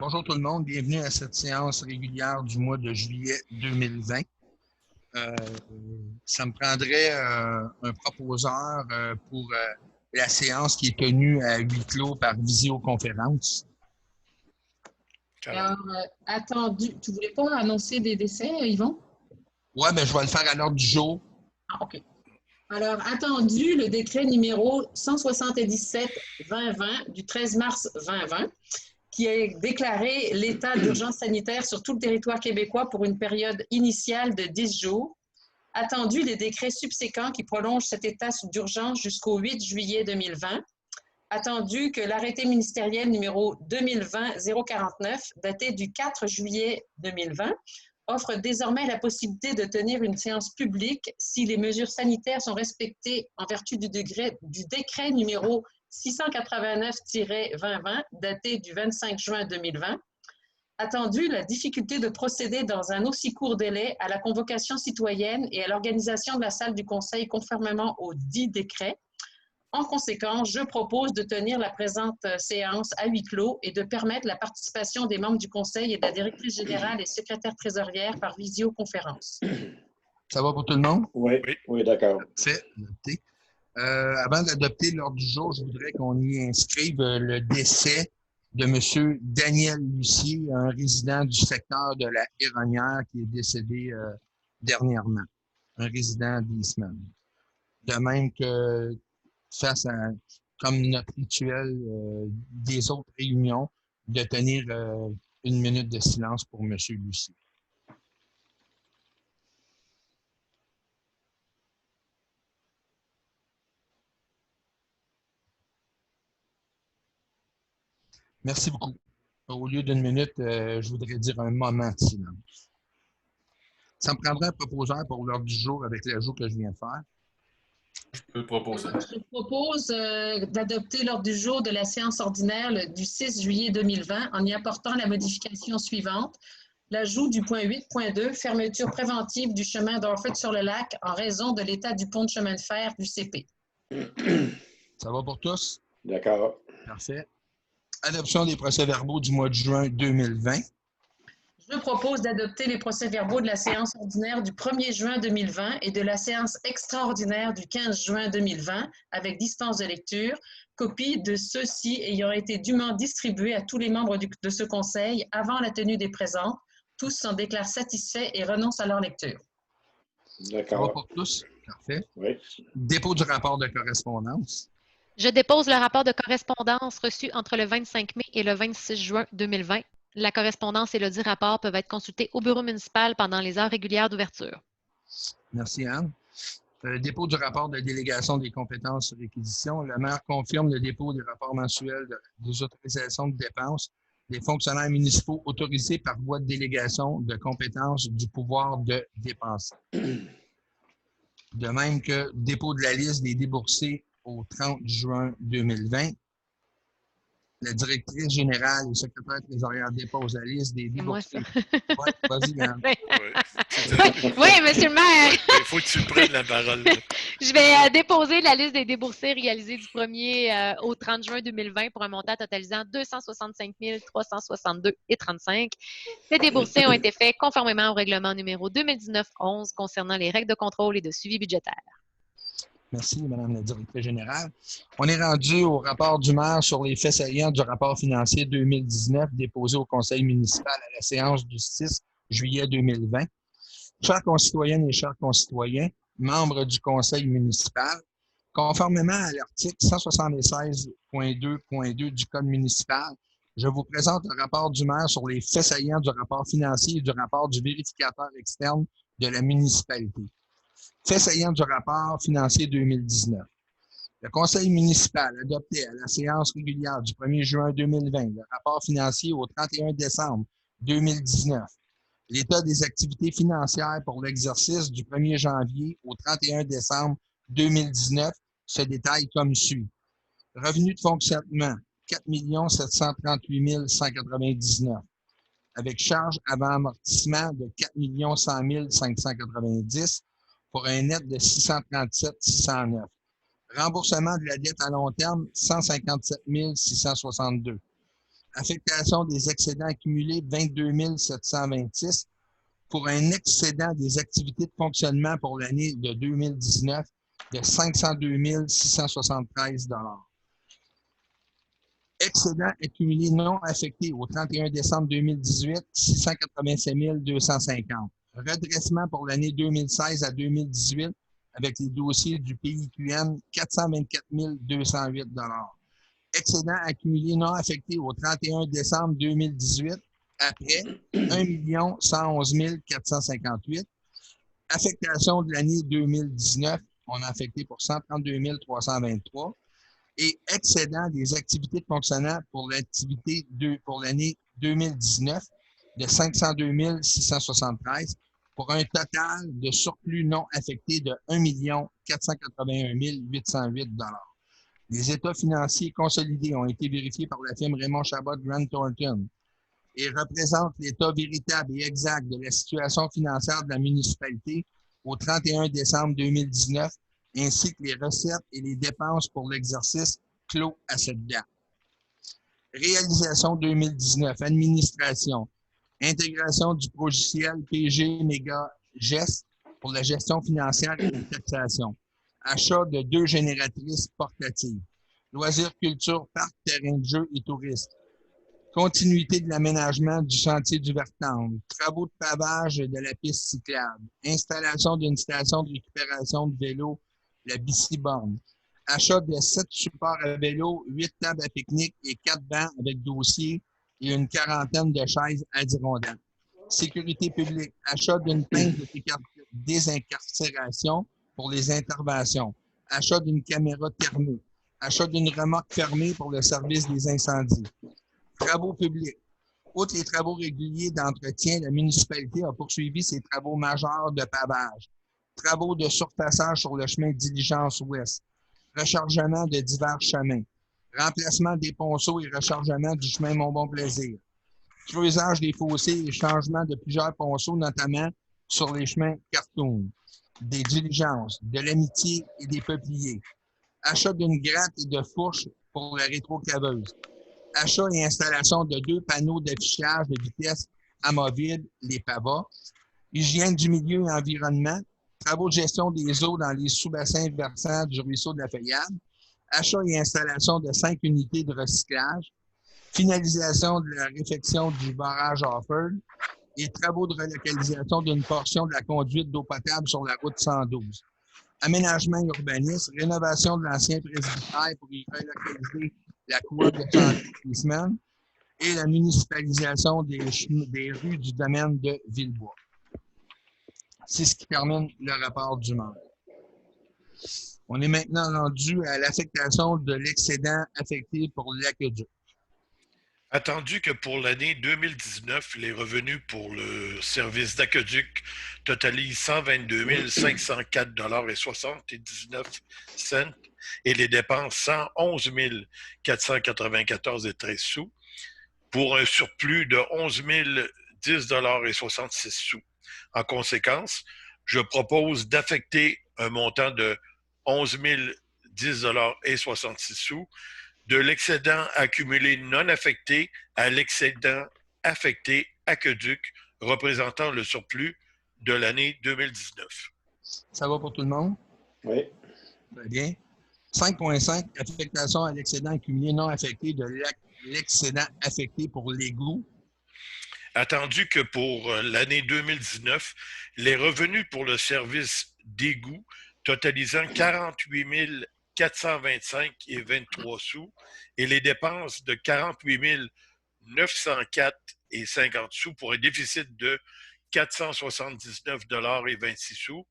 Bonjour tout le monde, bienvenue à cette séance régulière du mois de juillet 2020. Ça me prendrait un proposeur pour la séance qui est tenue à huis clos par visioconférence. Alors, attendu, tu voulais pas annoncer des décès, Yvon? Oui, ben, je vais le faire à l'ordre du jour. Ah, OK. Alors, attendu le décret numéro 177-2020 du 13 mars 2020 qui a déclaré l'état d'urgence sanitaire sur tout le territoire québécois pour une période initiale de 10 jours. Attendu les décrets subséquents qui prolongent cet état d'urgence jusqu'au 8 juillet 2020. Attendu que l'arrêté ministériel numéro 2020-049, daté du 4 juillet 2020, offre désormais la possibilité de tenir une séance publique si les mesures sanitaires sont respectées en vertu du décret numéro 689-2020, daté du 25 juin 2020. Attendu la difficulté de procéder dans un aussi court délai à la convocation citoyenne et à l'organisation de la salle du Conseil conformément aux 10 décrets. En conséquence, je propose de tenir la présente séance à huis clos et de permettre la participation des membres du Conseil et de la directrice générale et secrétaire trésorière par visioconférence. Ça va pour tout le monde? Oui, d'accord. Parfait, noté. Avant d'adopter l'ordre du jour, je voudrais qu'on y inscrive le décès de M. Daniel Lucier, un résident du secteur de la Héronnière qui est décédé dernièrement, un résident d'Eastman. De même que face à, comme notre rituel des autres réunions, de tenir une minute de silence pour M. Lucier. Merci beaucoup. Au lieu d'une minute, je voudrais dire un moment de silence. Ça me prendrait un proposeur pour l'ordre du jour avec l'ajout que je viens de faire. Je peux proposer. Je propose d'adopter l'ordre du jour de la séance ordinaire du 6 juillet 2020 en y apportant la modification suivante. L'ajout du point 8.2, fermeture préventive du chemin d'Orford-sur-le-Lac en raison de l'état du pont de chemin de fer du CP. Ça va pour tous? D'accord. Parfait. Adoption des procès-verbaux du mois de juin 2020. Je propose d'adopter les procès-verbaux de la séance ordinaire du 1er juin 2020 et de la séance extraordinaire du 15 juin 2020 avec dispense de lecture, copie de ceux-ci ayant été dûment distribués à tous les membres de ce conseil avant la tenue des présentes. Tous s'en déclarent satisfaits et renoncent à leur lecture. Ça va pour tous? Parfait. Oui. Dépôt du rapport de correspondance. Je dépose le rapport de correspondance reçu entre le 25 mai et le 26 juin 2020. La correspondance et le dit rapport peuvent être consultés au bureau municipal pendant les heures régulières d'ouverture. Merci, Anne. Dépôt du rapport de délégation des compétences sur réquisition. Le maire confirme le dépôt des rapports mensuels des autorisations de dépenses des fonctionnaires municipaux autorisés par voie de délégation de compétences du pouvoir de dépenser. De même que dépôt de la liste des déboursés au 30 juin 2020. La directrice générale et secrétaire trésorière déposent la liste des déboursés. Ouais, vas-y, Anne. Oui, monsieur le maire. Il faut que tu prennes la parole. Je vais déposer la liste des déboursés réalisés du 1er au 30 juin 2020 pour un montant totalisant 265 362,35. Ces déboursés ont été faits conformément au règlement numéro 2019-11 concernant les règles de contrôle et de suivi budgétaire. Merci, Mme la directrice générale. On est rendu au rapport du maire sur les faits saillants du rapport financier 2019 déposé au conseil municipal à la séance du 6 juillet 2020. Chers concitoyennes et chers concitoyens, membres du conseil municipal, conformément à l'article 176.2.2 du Code municipal, je vous présente le rapport du maire sur les faits saillants du rapport financier et du rapport du vérificateur externe de la municipalité. Fait saillant du rapport financier 2019. Le conseil municipal adoptait à la séance régulière du 1er juin 2020 le rapport financier au 31 décembre 2019. L'état des activités financières pour l'exercice du 1er janvier au 31 décembre 2019 se détaille comme suit. Revenu de fonctionnement, 4 738 199. Avec charge avant amortissement de 4 100 590 pour un net de 637 609. Remboursement de la dette à long terme, 157 662. Affectation des excédents accumulés, 22 726 pour un excédent des activités de fonctionnement pour l'année de 2019 de 502 673 Excédent accumulé non affecté au 31 décembre 2018, 687 250. Redressement pour l'année 2016 à 2018 avec les dossiers du PIQN, 424 208 Excédent accumulé non affecté au 31 décembre 2018 après 1 111 458. Affectation de l'année 2019, on a affecté pour 132 323. Et excédent des activités de fonctionnaire pour l'année 2019 de 502 673 pour un total de surplus non affecté de 1 481 808 Les états financiers consolidés ont été vérifiés par la firme Raymond Chabot Grant Thornton et représentent l'état véritable et exact de la situation financière de la municipalité au 31 décembre 2019 ainsi que les recettes et les dépenses pour l'exercice clos à cette date. Réalisation 2019, administration, intégration du logiciel PG Méga GES pour la gestion financière et la taxation, achat de 2 génératrices portatives, loisirs, culture, parc, terrain de jeu et tourisme, continuité de l'aménagement du sentier du Vertembre, travaux de pavage de la piste cyclable, installation d'une station de récupération de vélos, la Bici-Borne, achat de 7 supports à vélo, 8 tables à pique-nique et 4 bancs avec dossier et une quarantaine de chaises adirondelles. Sécurité publique, achat d'une pince de désincarcération pour les interventions, achat d'une caméra thermique, achat d'une remorque fermée pour le service des incendies. Travaux publics. Outre les travaux réguliers d'entretien, la municipalité a poursuivi ses travaux majeurs de pavage. Travaux de surfaçage sur le chemin Diligence Ouest, rechargement de divers chemins, remplacement des ponceaux et rechargement du chemin Mont-Bon-Plaisir, creusage des fossés et changement de plusieurs ponceaux, notamment sur les chemins Cartoon, des diligences, de l'amitié et des peupliers, achat d'une gratte et de fourches pour la rétrocaveuse, achat et installation de 2 panneaux d'affichage de vitesse amovibles, les PAVA, hygiène du milieu et environnement, travaux de gestion des eaux dans les sous-bassins versants du ruisseau de la Feuillade, achat et installation de 5 unités de recyclage, finalisation de la réfection du barrage Offord et travaux de relocalisation d'une portion de la conduite d'eau potable sur la route 112. Aménagement urbanisme, rénovation de l'ancien presbytère pour y relocaliser la coop de santé et la municipalisation des rues du domaine de Villebois. C'est ce qui termine le rapport du maire. On est maintenant rendu à l'affectation de l'excédent affecté pour l'aqueduc. Attendu que pour l'année 2019, les revenus pour le service d'aqueduc totalisent 122 504,79 et les dépenses 111 494,13 pour un surplus de 11 010,66 En conséquence, je propose d'affecter un montant de 11 010,66 de l'excédent accumulé non affecté à l'excédent affecté aqueduc représentant le surplus de l'année 2019. Ça va pour tout le monde? Oui. Très bien. 5.5, affectation à l'excédent accumulé non affecté de l'excédent affecté pour l'égout. Attendu que pour l'année 2019, les revenus pour le service d'égout totalisant 48 425,23 et les dépenses de 48 904,50 pour un déficit de 479,26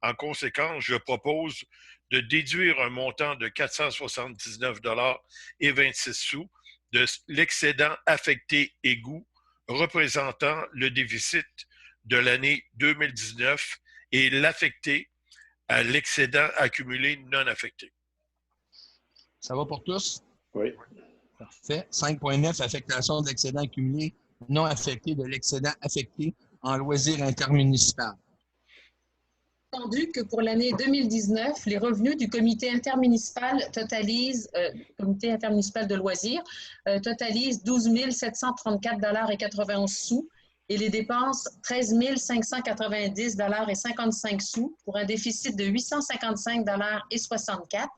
En conséquence, je propose de déduire un montant de 479,26 de l'excédent affecté égout représentant le déficit de l'année 2019 et l'affecter à l'excédent accumulé non affecté. Ça va pour tous? Oui. Parfait. 5.9, affectation de l'excédent accumulé non affecté de l'excédent affecté en loisirs intermunicipal. Entendu que pour l'année 2019, les revenus du comité intermunicipal comité intermunicipal de loisirs totalisent 12 734,91 $ et les dépenses 13 590,55 $ pour un déficit de 855,64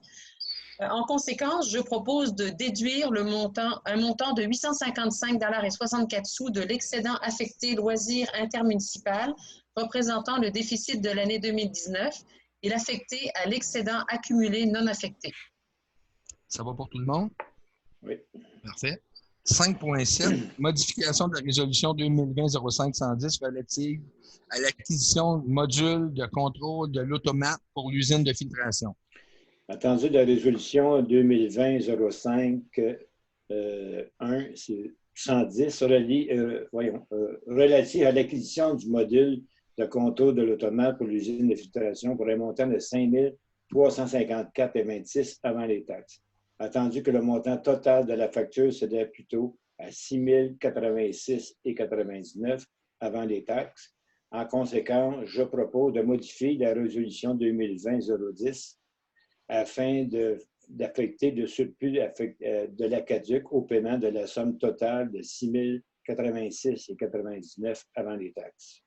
$. En conséquence, je propose de déduire un montant de 855,64 $ de l'excédent affecté loisirs intermunicipal représentant le déficit de l'année 2019 et l'affecté à l'excédent accumulé non affecté. Ça va pour tout le monde? Oui. Parfait. 5.7, modification de la résolution 2020-05-110 relative à l'acquisition de modules de contrôle de l'automate pour l'usine de filtration. Attendu de la résolution 2020-05-1, c'est 110, relative à l'acquisition du module de contrôle de l'automate pour l'usine de filtration pour un montant de 5 354,26 $ avant les taxes. Attendu que le montant total de la facture s'élève plutôt à 6 086,99 $ avant les taxes. En conséquence, je propose de modifier la résolution 2020-010 afin d'affecter le surplus de l'ACADUC au paiement de la somme totale de 6 086,99 $ avant les taxes.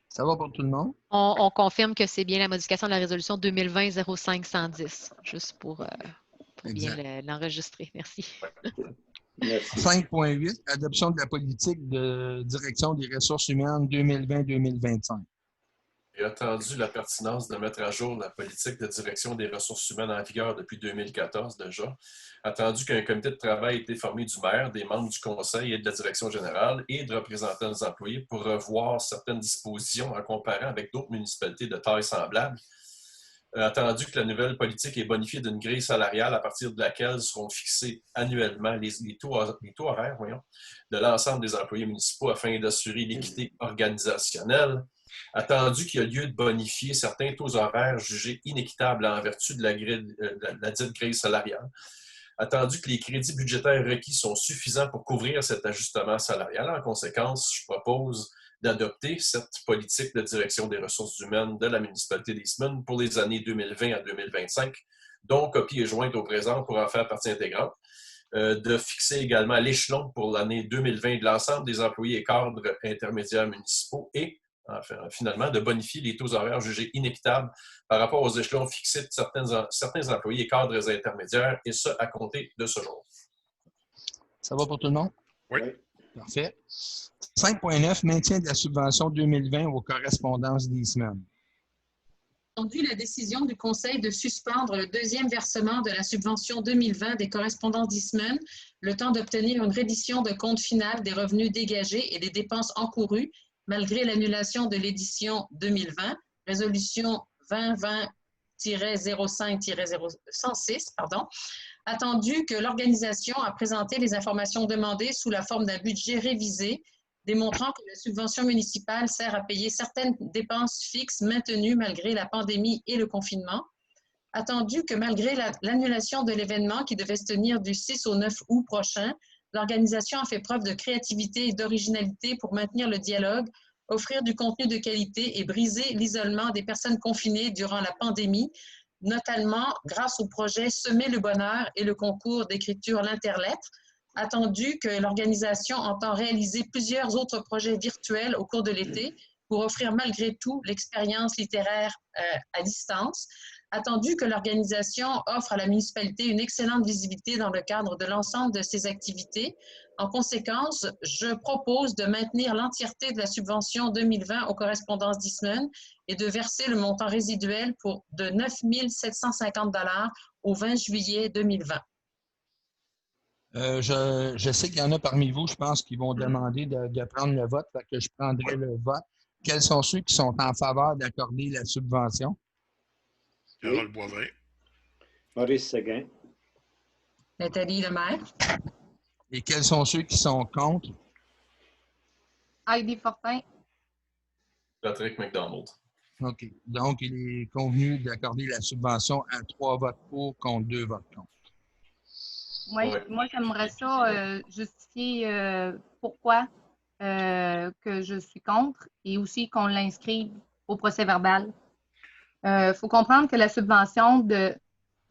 Ça va pour tout le monde? On confirme que c'est bien la modification de la résolution 2020-05-110, juste pour bien l'enregistrer. Merci. Merci. 5.8, adoption de la politique de direction des ressources humaines 2020-2025. Et attendu la pertinence de mettre à jour la politique de direction des ressources humaines en vigueur depuis 2014 déjà, attendu qu'un comité de travail ait été formé du maire, des membres du conseil et de la direction générale et de représentants des employés pour revoir certaines dispositions en comparant avec d'autres municipalités de taille semblable, attendu que la nouvelle politique est bonifiée d'une grille salariale à partir de laquelle seront fixés annuellement les taux horaires de l'ensemble des employés municipaux afin d'assurer l'équité organisationnelle, attendu qu'il y a lieu de bonifier certains taux horaires jugés inéquitables en vertu de la dite grille salariale, attendu que les crédits budgétaires requis sont suffisants pour couvrir cet ajustement salarial. En conséquence, je propose d'adopter cette politique de direction des ressources humaines de la municipalité d'Eastman pour les années 2020 à 2025, dont copie est jointe au présent pour en faire partie intégrante, de fixer également l'échelon pour l'année 2020 de l'ensemble des employés et cadres intermédiaires municipaux et finalement, de bonifier les taux horaires jugés inéquitables par rapport aux échelons fixés de certains employés et cadres intermédiaires, et ce, à compter de ce jour. Ça va pour tout le monde? Oui. Parfait. 5.9, maintien de la subvention 2020 aux correspondances d'Eastman. Entendu la décision du Conseil de suspendre le deuxième versement de la subvention 2020 des correspondances d'Eastman, le temps d'obtenir une reddition de compte final des revenus dégagés et des dépenses encourues, malgré l'annulation de l'édition 2020, résolution 2020-05-106, attendu que l'organisation a présenté les informations demandées sous la forme d'un budget révisé, démontrant que la subvention municipale sert à payer certaines dépenses fixes maintenues malgré la pandémie et le confinement, attendu que malgré l'annulation de l'événement qui devait se tenir du 6 au 9 août prochain, l'organisation a fait preuve de créativité et d'originalité pour maintenir le dialogue, offrir du contenu de qualité et briser l'isolement des personnes confinées durant la pandémie, notamment grâce au projet Semer le bonheur et le concours d'écriture L'Interlettre, attendu que l'organisation entend réaliser plusieurs autres projets virtuels au cours de l'été pour offrir malgré tout l'expérience littéraire à distance, attendu que l'organisation offre à la municipalité une excellente visibilité dans le cadre de l'ensemble de ses activités. En conséquence, je propose de maintenir l'entièreté de la subvention 2020 aux correspondances d'Eastman et de verser le montant résiduel de 9 750 $ au 20 juillet 2020. Je sais qu'il y en a parmi vous, je pense, qui vont demander de prendre le vote, fait que je prendrai le vote. Quels sont ceux qui sont en faveur d'accorder la subvention? Carole Boivin. Maurice Séguin. Nathalie Lemaire. Et quels sont ceux qui sont contre? Heidi Fortin. Patrick McDonald. OK. Donc, il est convenu d'accorder la subvention à 3 votes pour contre 2 votes contre. Oui, moi, j'aimerais ça justifier pourquoi que je suis contre et aussi qu'on l'inscrive au procès-verbal faut comprendre que la subvention de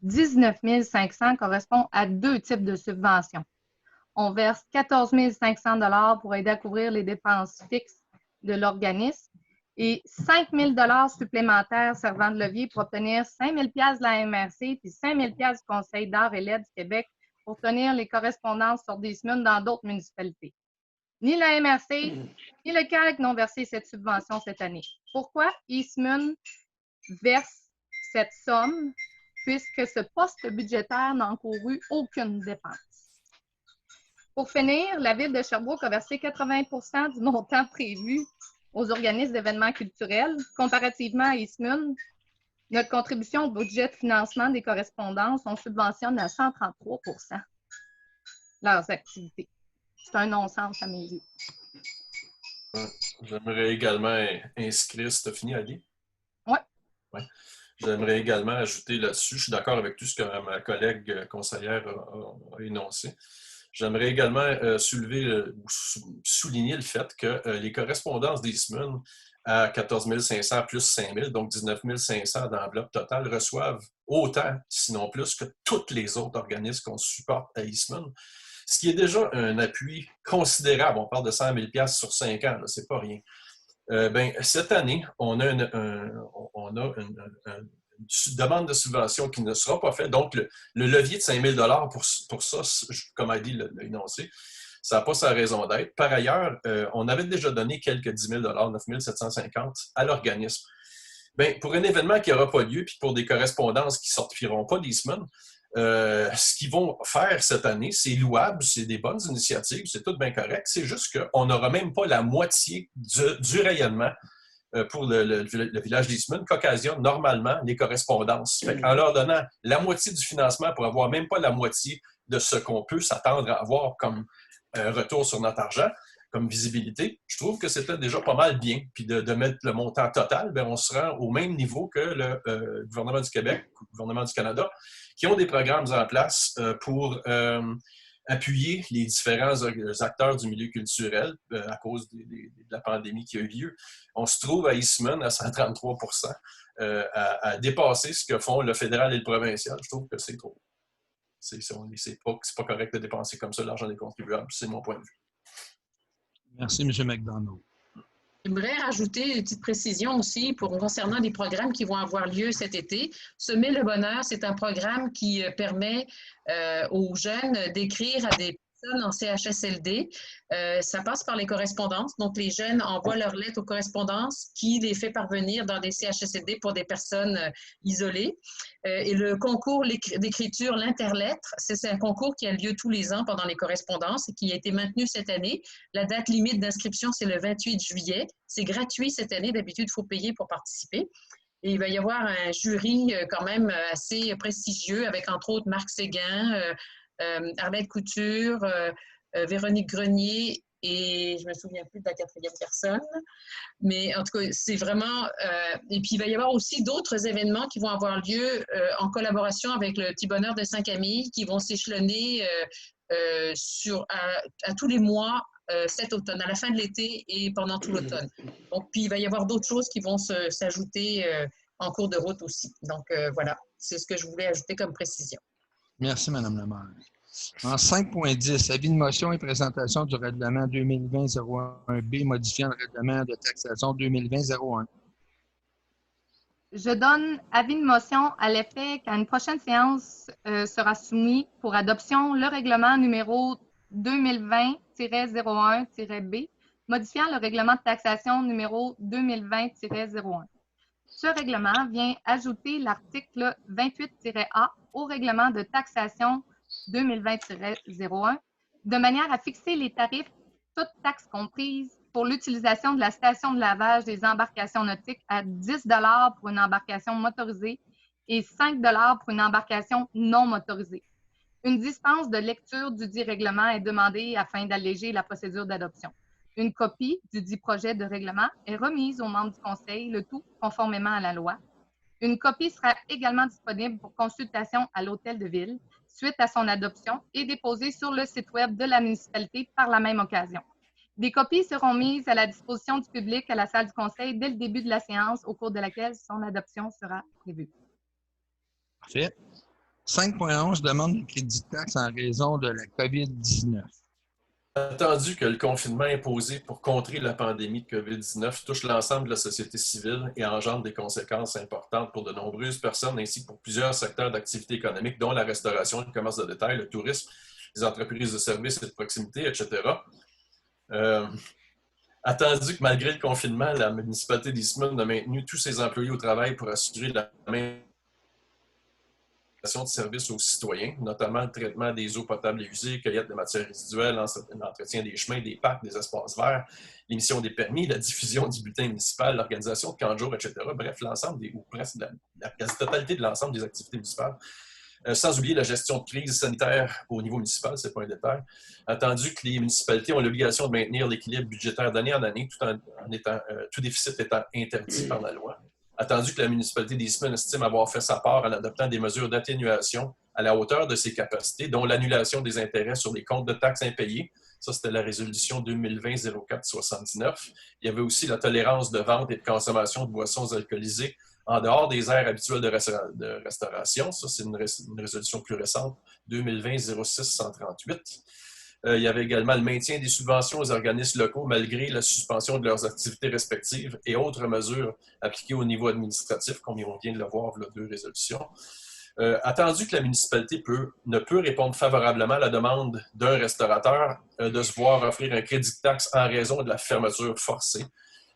19 500 correspond à 2 types de subventions. On verse 14 500 $ pour aider à couvrir les dépenses fixes de l'organisme et 5 000 $ supplémentaires servant de levier pour obtenir 5 000 $ de la MRC puis 5 000 $ du Conseil d'art et lettres du Québec pour tenir les correspondances sur des semaines dans d'autres municipalités. Ni la MRC, ni le CALC n'ont versé cette subvention cette année. Pourquoi Eastman verse cette somme puisque ce poste budgétaire n'a encouru aucune dépense? Pour finir, la Ville de Sherbrooke a versé 80 % du montant prévu aux organismes d'événements culturels. Comparativement à Eastman, notre contribution au budget de financement des correspondances, on subventionne à 133 % leurs activités. C'est un non-sens à mes yeux. J'aimerais également inscrire, si tu as fini, Ali? Oui. Ouais. J'aimerais également ajouter là-dessus, je suis d'accord avec tout ce que ma collègue conseillère a énoncé. J'aimerais également souligner le fait que les correspondances d'Eastman à 14 500 plus 5 000, donc 19 500 d'enveloppe totale, reçoivent autant, sinon plus, que tous les autres organismes qu'on supporte à Eastman. Ce qui est déjà un appui considérable. On parle de 100 000 $ sur 5 ans, ce n'est pas rien. Cette année, on a une demande de subvention qui ne sera pas faite. Donc, le levier de 5 000 $ pour ça, comme Heidi l'a énoncé, ça n'a pas sa raison d'être. Par ailleurs, on avait déjà donné quelques 10 000 $, 9 750 à l'organisme. Pour un événement qui n'aura pas lieu, puis pour des correspondances qui ne sortiront pas d'Eastman, ce qu'ils vont faire cette année, c'est louable, c'est des bonnes initiatives, c'est tout bien correct. C'est juste qu'on n'aura même pas la moitié du rayonnement pour le village d'Eastman qu'occasionnent normalement les correspondances. En leur donnant la moitié du financement pour avoir même pas la moitié de ce qu'on peut s'attendre à avoir comme retour sur notre argent, comme visibilité, je trouve que c'était déjà pas mal bien. Puis de mettre le montant total, on se rend au même niveau que le gouvernement du Québec, le gouvernement du Canada, qui ont des programmes en place pour appuyer les différents acteurs du milieu culturel à cause de la pandémie qui a eu lieu. On se trouve à Eastman à 133 % à dépasser ce que font le fédéral et le provincial. Je trouve que c'est trop. C'est pas correct de dépenser comme ça l'argent des contribuables. C'est mon point de vue. Merci, M. McDonald. J'aimerais rajouter une petite précision aussi concernant les programmes qui vont avoir lieu cet été. Semer le bonheur, c'est un programme qui permet aux jeunes d'écrire à des personnes en CHSLD. Ça passe par les correspondances. Donc, les jeunes envoient leurs lettres aux correspondances qui les fait parvenir dans des CHSLD pour des personnes isolées. Et le concours d'écriture, l'Interlettre, c'est un concours qui a lieu tous les ans pendant les correspondances et qui a été maintenu cette année. La date limite d'inscription, c'est le 28 juillet. C'est gratuit cette année. D'habitude, il faut payer pour participer. Et il va y avoir un jury quand même assez prestigieux avec, entre autres, Marc Séguin, Arlette Couture, Véronique Grenier et je ne me souviens plus de la 4e personne. Mais en tout cas, c'est vraiment... et puis, il va y avoir aussi d'autres événements qui vont avoir lieu en collaboration avec le Petit Bonheur de Saint-Camille qui vont s'échelonner à tous les mois cet automne, à la fin de l'été et pendant tout l'automne. Donc, puis il va y avoir d'autres choses qui vont s'ajouter en cours de route aussi. Donc, voilà, c'est ce que je voulais ajouter comme précision. Merci, Mme le maire. En 5.10, avis de motion et présentation du règlement 2020-01B modifiant le règlement de taxation 2020-01. Je donne avis de motion à l'effet qu'à une prochaine séance sera soumis pour adoption le règlement numéro 2020-01-B modifiant le règlement de taxation numéro 2020-01. Ce règlement vient ajouter l'article 28-A au règlement de taxation 2020-01 de manière à fixer les tarifs, toutes taxes comprises, pour l'utilisation de la station de lavage des embarcations nautiques à 10 $ pour une embarcation motorisée et 5 $ pour une embarcation non motorisée. Une dispense de lecture du dit règlement est demandée afin d'alléger la procédure d'adoption. Une copie du dit projet de règlement est remise aux membres du Conseil, le tout conformément à la loi. Une copie sera également disponible pour consultation à l'Hôtel de Ville suite à son adoption et déposée sur le site Web de la municipalité par la même occasion. Des copies seront mises à la disposition du public à la salle du conseil dès le début de la séance, au cours de laquelle son adoption sera prévue. Parfait. 5.11, demande de crédit de taxe en raison de la COVID-19. Attendu que le confinement imposé pour contrer la pandémie de COVID-19 touche l'ensemble de la société civile et engendre des conséquences importantes pour de nombreuses personnes ainsi que pour plusieurs secteurs d'activité économique, dont la restauration, le commerce de détail, le tourisme, les entreprises de services et de proximité, etc. Attendu que malgré le confinement, la municipalité d'Eastman a maintenu tous ses employés au travail pour assurer la même de services aux citoyens, notamment le traitement des eaux potables et usées, cueillette de matières résiduelles, l'entretien des chemins, des parcs, des espaces verts, l'émission des permis, la diffusion du bulletin municipal, l'organisation de camps de jour, etc. Bref, l'ensemble ou presque la quasi-totalité de l'ensemble des activités municipales. Sans oublier la gestion de crise sanitaire au niveau municipal, c'est pas un détail. Attendu que les municipalités ont l'obligation de maintenir l'équilibre budgétaire d'année en année, tout déficit étant interdit par la loi. Attendu que la municipalité d'Eastman estime avoir fait sa part en adoptant des mesures d'atténuation à la hauteur de ses capacités, dont l'annulation des intérêts sur les comptes de taxes impayés. Ça, c'était la résolution 2020-04-79. Il y avait aussi la tolérance de vente et de consommation de boissons alcoolisées en dehors des aires habituelles de restauration. Ça, c'est une résolution plus récente, 2020-06-138. Il y avait également le maintien des subventions aux organismes locaux malgré la suspension de leurs activités respectives et autres mesures appliquées au niveau administratif, comme on vient de le voir, là, 2 résolutions. Attendu que la municipalité ne peut répondre favorablement à la demande d'un restaurateur de se voir offrir un crédit de taxe en raison de la fermeture forcée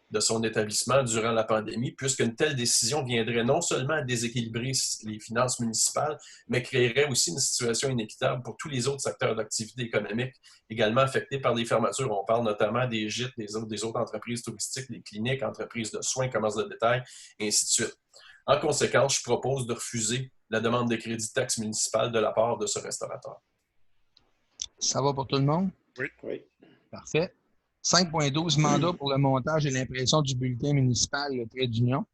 de son établissement durant la pandémie, puisqu'une telle décision viendrait non seulement à déséquilibrer les finances municipales, mais créerait aussi une situation inéquitable pour tous les autres secteurs d'activité économique également affectés par les fermetures. On parle notamment des gîtes, des autres entreprises touristiques, des cliniques, entreprises de soins, commerce de détail, et ainsi de suite. En conséquence, je propose de refuser la demande de crédit de taxe municipale de la part de ce restaurateur. Ça va pour tout le monde? Oui. Parfait. 5.12, mandat pour le montage et l'impression du bulletin municipal, le trait d'union.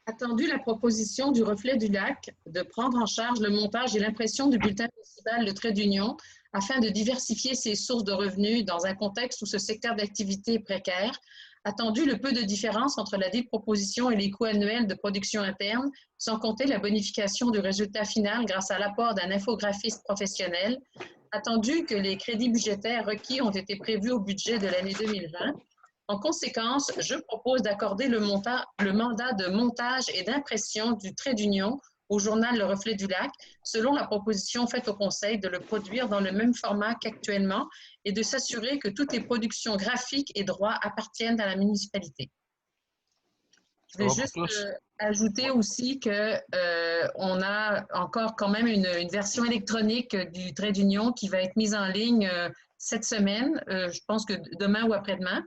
Attendu la proposition du Reflet du Lac de prendre en charge le montage et l'impression du bulletin municipal, le trait d'union, afin de diversifier ses sources de revenus dans un contexte où ce secteur d'activité est précaire. Attendu le peu de différence entre la dite proposition et les coûts annuels de production interne, sans compter la bonification du résultat final grâce à l'apport d'un infographiste professionnel. Attendu que les crédits budgétaires requis ont été prévus au budget de l'année 2020. En conséquence, je propose d'accorder le mandat de montage et d'impression du trait d'union au journal Le Reflet du Lac, selon la proposition faite au Conseil de le produire dans le même format qu'actuellement et de s'assurer que toutes les productions graphiques et droits appartiennent à la municipalité. Je vais juste ajouter aussi qu'on a encore quand même une version électronique du trait d'union qui va être mise en ligne cette semaine, je pense que demain ou après-demain.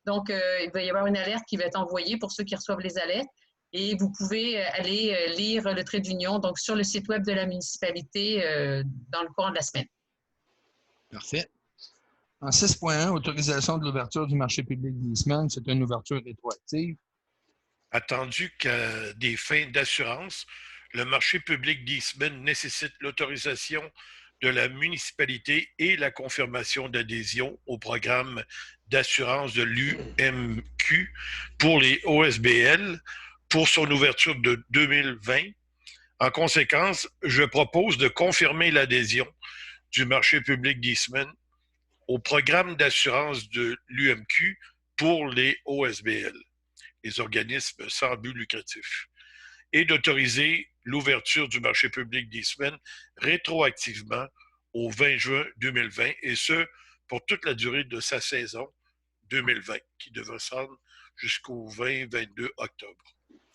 Donc, il va y avoir une alerte qui va être envoyée pour ceux qui reçoivent les alertes. Et vous pouvez aller lire le trait d'union donc sur le site web de la municipalité dans le courant de la semaine. Parfait. En 6.1, autorisation de l'ouverture du marché public d'Eastman, c'est une ouverture rétroactive. Attendu qu'à des fins d'assurance, le marché public d'Eastman nécessite l'autorisation de la municipalité et la confirmation d'adhésion au programme d'assurance de l'UMQ pour les OSBL pour son ouverture de 2020. En conséquence, je propose de confirmer l'adhésion du marché public d'Eastman au programme d'assurance de l'UMQ pour les OSBL, les organismes sans but lucratif, et d'autoriser l'ouverture du marché public d'Eastman rétroactivement au 20 juin 2020, et ce, pour toute la durée de sa saison 2020, qui devrait se rendre jusqu'au 20-22 octobre.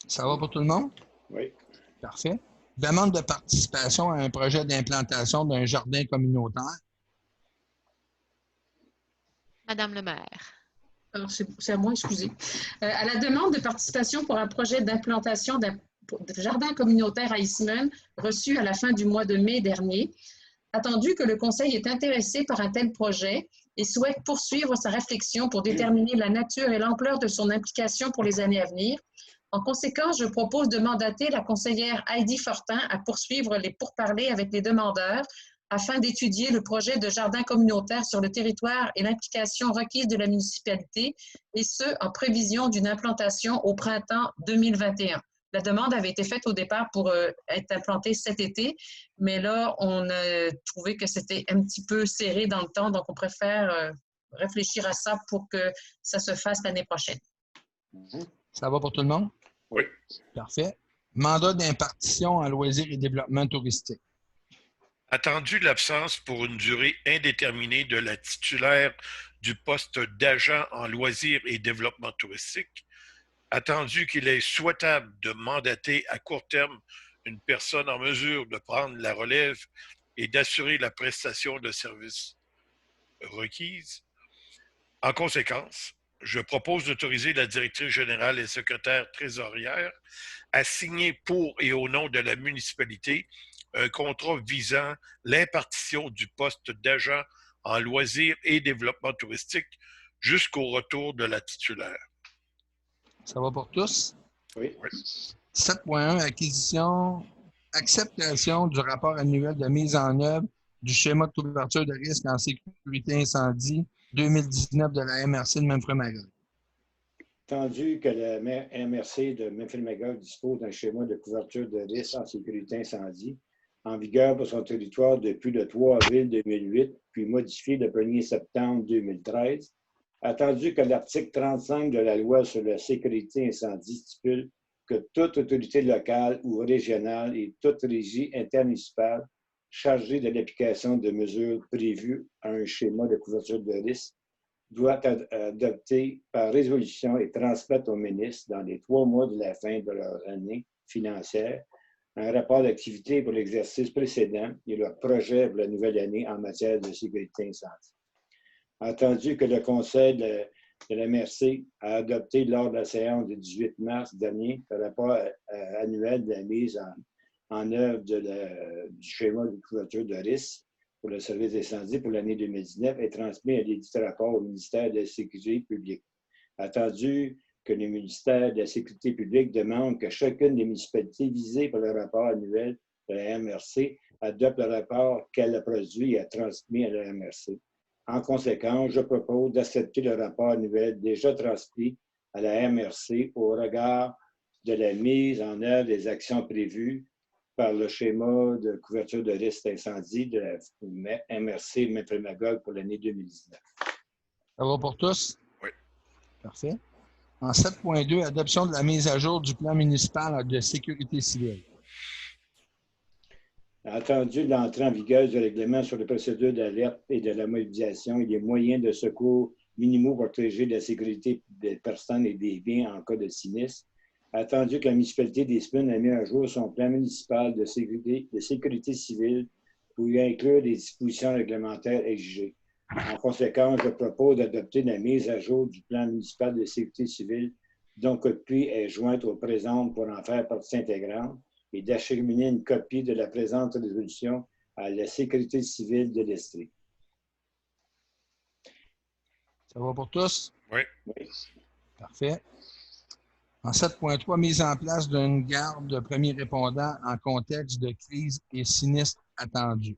Ça va pour tout le monde? Oui. Parfait. Demande de participation à un projet d'implantation d'un jardin communautaire. Madame le maire. Alors, c'est à moi, excusez. À la demande de participation pour un projet d'implantation d'un jardin communautaire à Eastman, reçu à la fin du mois de mai dernier, attendu que le Conseil est intéressé par un tel projet et souhaite poursuivre sa réflexion pour déterminer la nature et l'ampleur de son implication pour les années à venir. En conséquence, je propose de mandater la conseillère Heidi Fortin à poursuivre les pourparlers avec les demandeurs afin d'étudier le projet de jardin communautaire sur le territoire et l'implication requise de la municipalité, et ce, en prévision d'une implantation au printemps 2021. La demande avait été faite au départ pour être implantée cet été, mais là, on a trouvé que c'était un petit peu serré dans le temps, donc on préfère réfléchir à ça pour que ça se fasse l'année prochaine. Ça va pour tout le monde? Oui. Parfait. Mandat d'impartition en loisirs et développement touristique. Attendu l'absence pour une durée indéterminée de la titulaire du poste d'agent en loisirs et développement touristique, attendu qu'il est souhaitable de mandater à court terme une personne en mesure de prendre la relève et d'assurer la prestation de services requise. En conséquence, je propose d'autoriser la directrice générale et secrétaire trésorière à signer pour et au nom de la municipalité un contrat visant l'impartition du poste d'agent en loisirs et développement touristique jusqu'au retour de la titulaire. Ça va pour tous? Oui. 7.1, acceptation du rapport annuel de mise en œuvre du schéma de couverture de risque en sécurité incendie 2019 de la MRC de Memphremagog. Attendu que la MRC de Memphremagog dispose d'un schéma de couverture de risque en sécurité incendie en vigueur pour son territoire depuis le 3 avril 2008, puis modifié le 1er septembre 2013, attendu que l'article 35 de la loi sur la sécurité incendie stipule que toute autorité locale ou régionale et toute régie intermunicipale chargée de l'application de mesures prévues à un schéma de couverture de risque doit être adopté par résolution et transmettre au ministre dans les 3 mois de la fin de leur année financière un rapport d'activité pour l'exercice précédent et leur projet pour la nouvelle année en matière de sécurité incendie. Attendu que le Conseil de la MRC a adopté lors de la séance du 18 mars dernier le rapport annuel de la mise en œuvre du schéma de couverture de risque pour le service d'incendie pour l'année 2019 est transmis à l'édit rapport au ministère de la Sécurité publique. Attendu que le ministère de la Sécurité publique demande que chacune des municipalités visées par le rapport annuel de la MRC adopte le rapport qu'elle a produit et a transmis à la MRC. En conséquence, je propose d'accepter le rapport annuel déjà transmis à la MRC au regard de la mise en œuvre des actions prévues par le schéma de couverture de risque d'incendie de la MRC Memphremagog pour l'année 2019. Ça va pour tous? Oui. Parfait. En 7.2, adoption de la mise à jour du plan municipal de sécurité civile. Attendu l'entrée en vigueur du règlement sur les procédures d'alerte et de la mobilisation et les moyens de secours minimaux pour protéger la sécurité des personnes et des biens en cas de sinistre, attendu que la municipalité d'Eastman a mis à jour son plan municipal de sécurité civile pour y inclure des dispositions réglementaires exigées. En conséquence, je propose d'adopter la mise à jour du plan municipal de sécurité civile dont copie est jointe au présent pour en faire partie intégrante et d'acheminer une copie de la présente résolution à la sécurité civile de l'Estrie. Ça va pour tous? Oui. Oui. Parfait. En 7.3, mise en place d'une garde de premiers répondants en contexte de crise et sinistre attendu.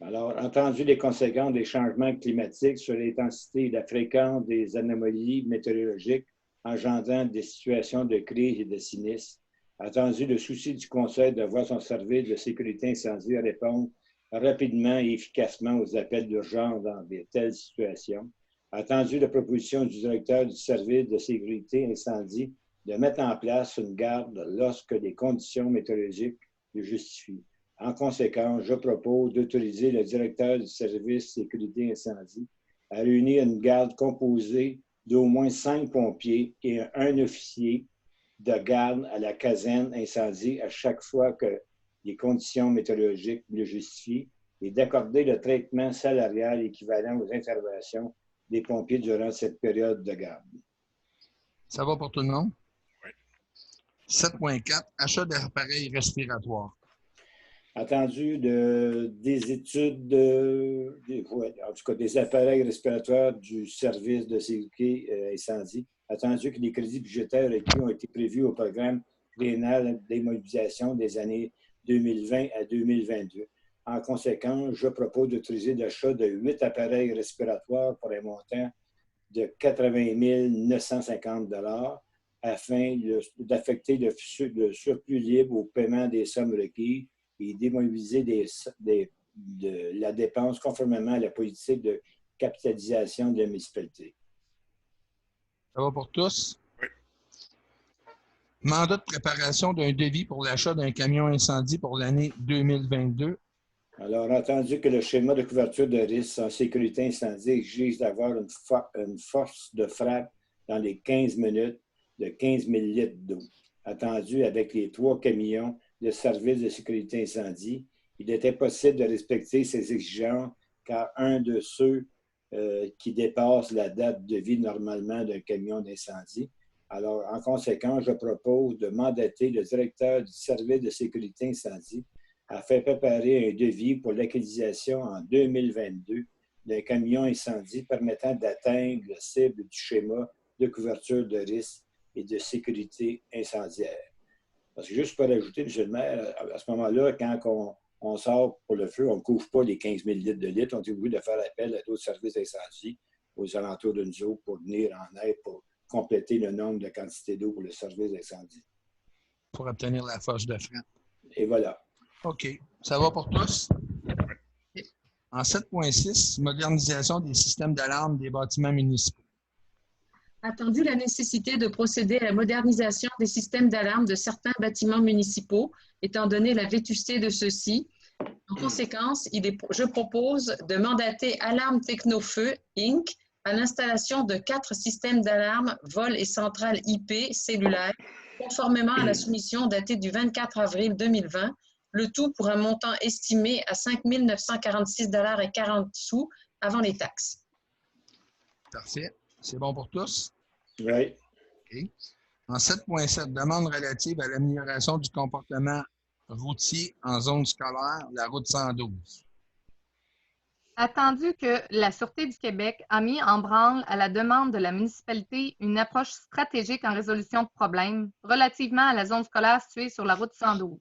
Alors, entendu les conséquences des changements climatiques sur l'intensité et la fréquence des anomalies météorologiques engendrant des situations de crise et de sinistre, attendu le souci du Conseil de voir son service de sécurité incendie répondre rapidement et efficacement aux appels d'urgence dans de telles situations, attendu la proposition du directeur du service de sécurité incendie de mettre en place une garde lorsque les conditions météorologiques le justifient. En conséquence, je propose d'autoriser le directeur du service sécurité incendie à réunir une garde composée d'au moins 5 pompiers et un officier de garde à la caserne incendie à chaque fois que les conditions météorologiques le justifient et d'accorder le traitement salarial équivalent aux interventions des pompiers durant cette période de garde. Ça va pour tout le monde? Oui. 7.4, achat d'appareils respiratoires. Attendu des études, en tout cas des appareils respiratoires du service de sécurité incendie, attendu que les crédits budgétaires requis ont été prévus au programme triennal d'immobilisation des années 2020 à 2022. En conséquence, je propose d'autoriser l'achat de 8 appareils respiratoires pour un montant de 80 950 $ afin d'affecter le surplus libre au paiement des sommes requises et démobiliser la dépense conformément à la politique de capitalisation de la municipalité. Ça va pour tous? Oui. Mandat de préparation d'un devis pour l'achat d'un camion incendie pour l'année 2022. Alors, entendu que le schéma de couverture de risque en sécurité incendie exige d'avoir une force de frappe dans les 15 minutes de 15 000 litres d'eau, attendu avec les 3 camions de service de sécurité incendie, il était possible de respecter ces exigences car un de ceux qui dépasse la date de vie normalement d'un camion d'incendie. Alors, en conséquence, je propose de mandater le directeur du service de sécurité incendie à faire préparer un devis pour l'acquisition en 2022 d'un camion incendie permettant d'atteindre la cible du schéma de couverture de risque et de sécurité incendiaire. Parce que juste pour ajouter, M. le maire, à ce moment-là, quand on sort pour le feu, on ne couvre pas les 15 000 litres de litres. On est obligé de faire appel à d'autres services d'incendie aux alentours de nous autres pour venir en aide, pour compléter le nombre de quantités d'eau pour le service d'incendie. Pour obtenir la force de frappe. Et voilà. OK. Ça va pour tous? En 7.6, modernisation des systèmes d'alarme des bâtiments municipaux. Attendu la nécessité de procéder à la modernisation des systèmes d'alarme de certains bâtiments municipaux, étant donné la vétusté de ceux-ci. En conséquence, je propose de mandater Alarme Technofeu, Inc. à l'installation de 4 systèmes d'alarme vol et centrales IP cellulaires, conformément à la soumission datée du 24 avril 2020, le tout pour un montant estimé à 5 946,40 $ avant les taxes. Parfait. C'est bon pour tous? Oui. OK. En 7.7, demande relative à l'amélioration du comportement routier en zone scolaire, la route 112. Attendu que la Sûreté du Québec a mis en branle à la demande de la municipalité une approche stratégique en résolution de problèmes relativement à la zone scolaire située sur la route 112.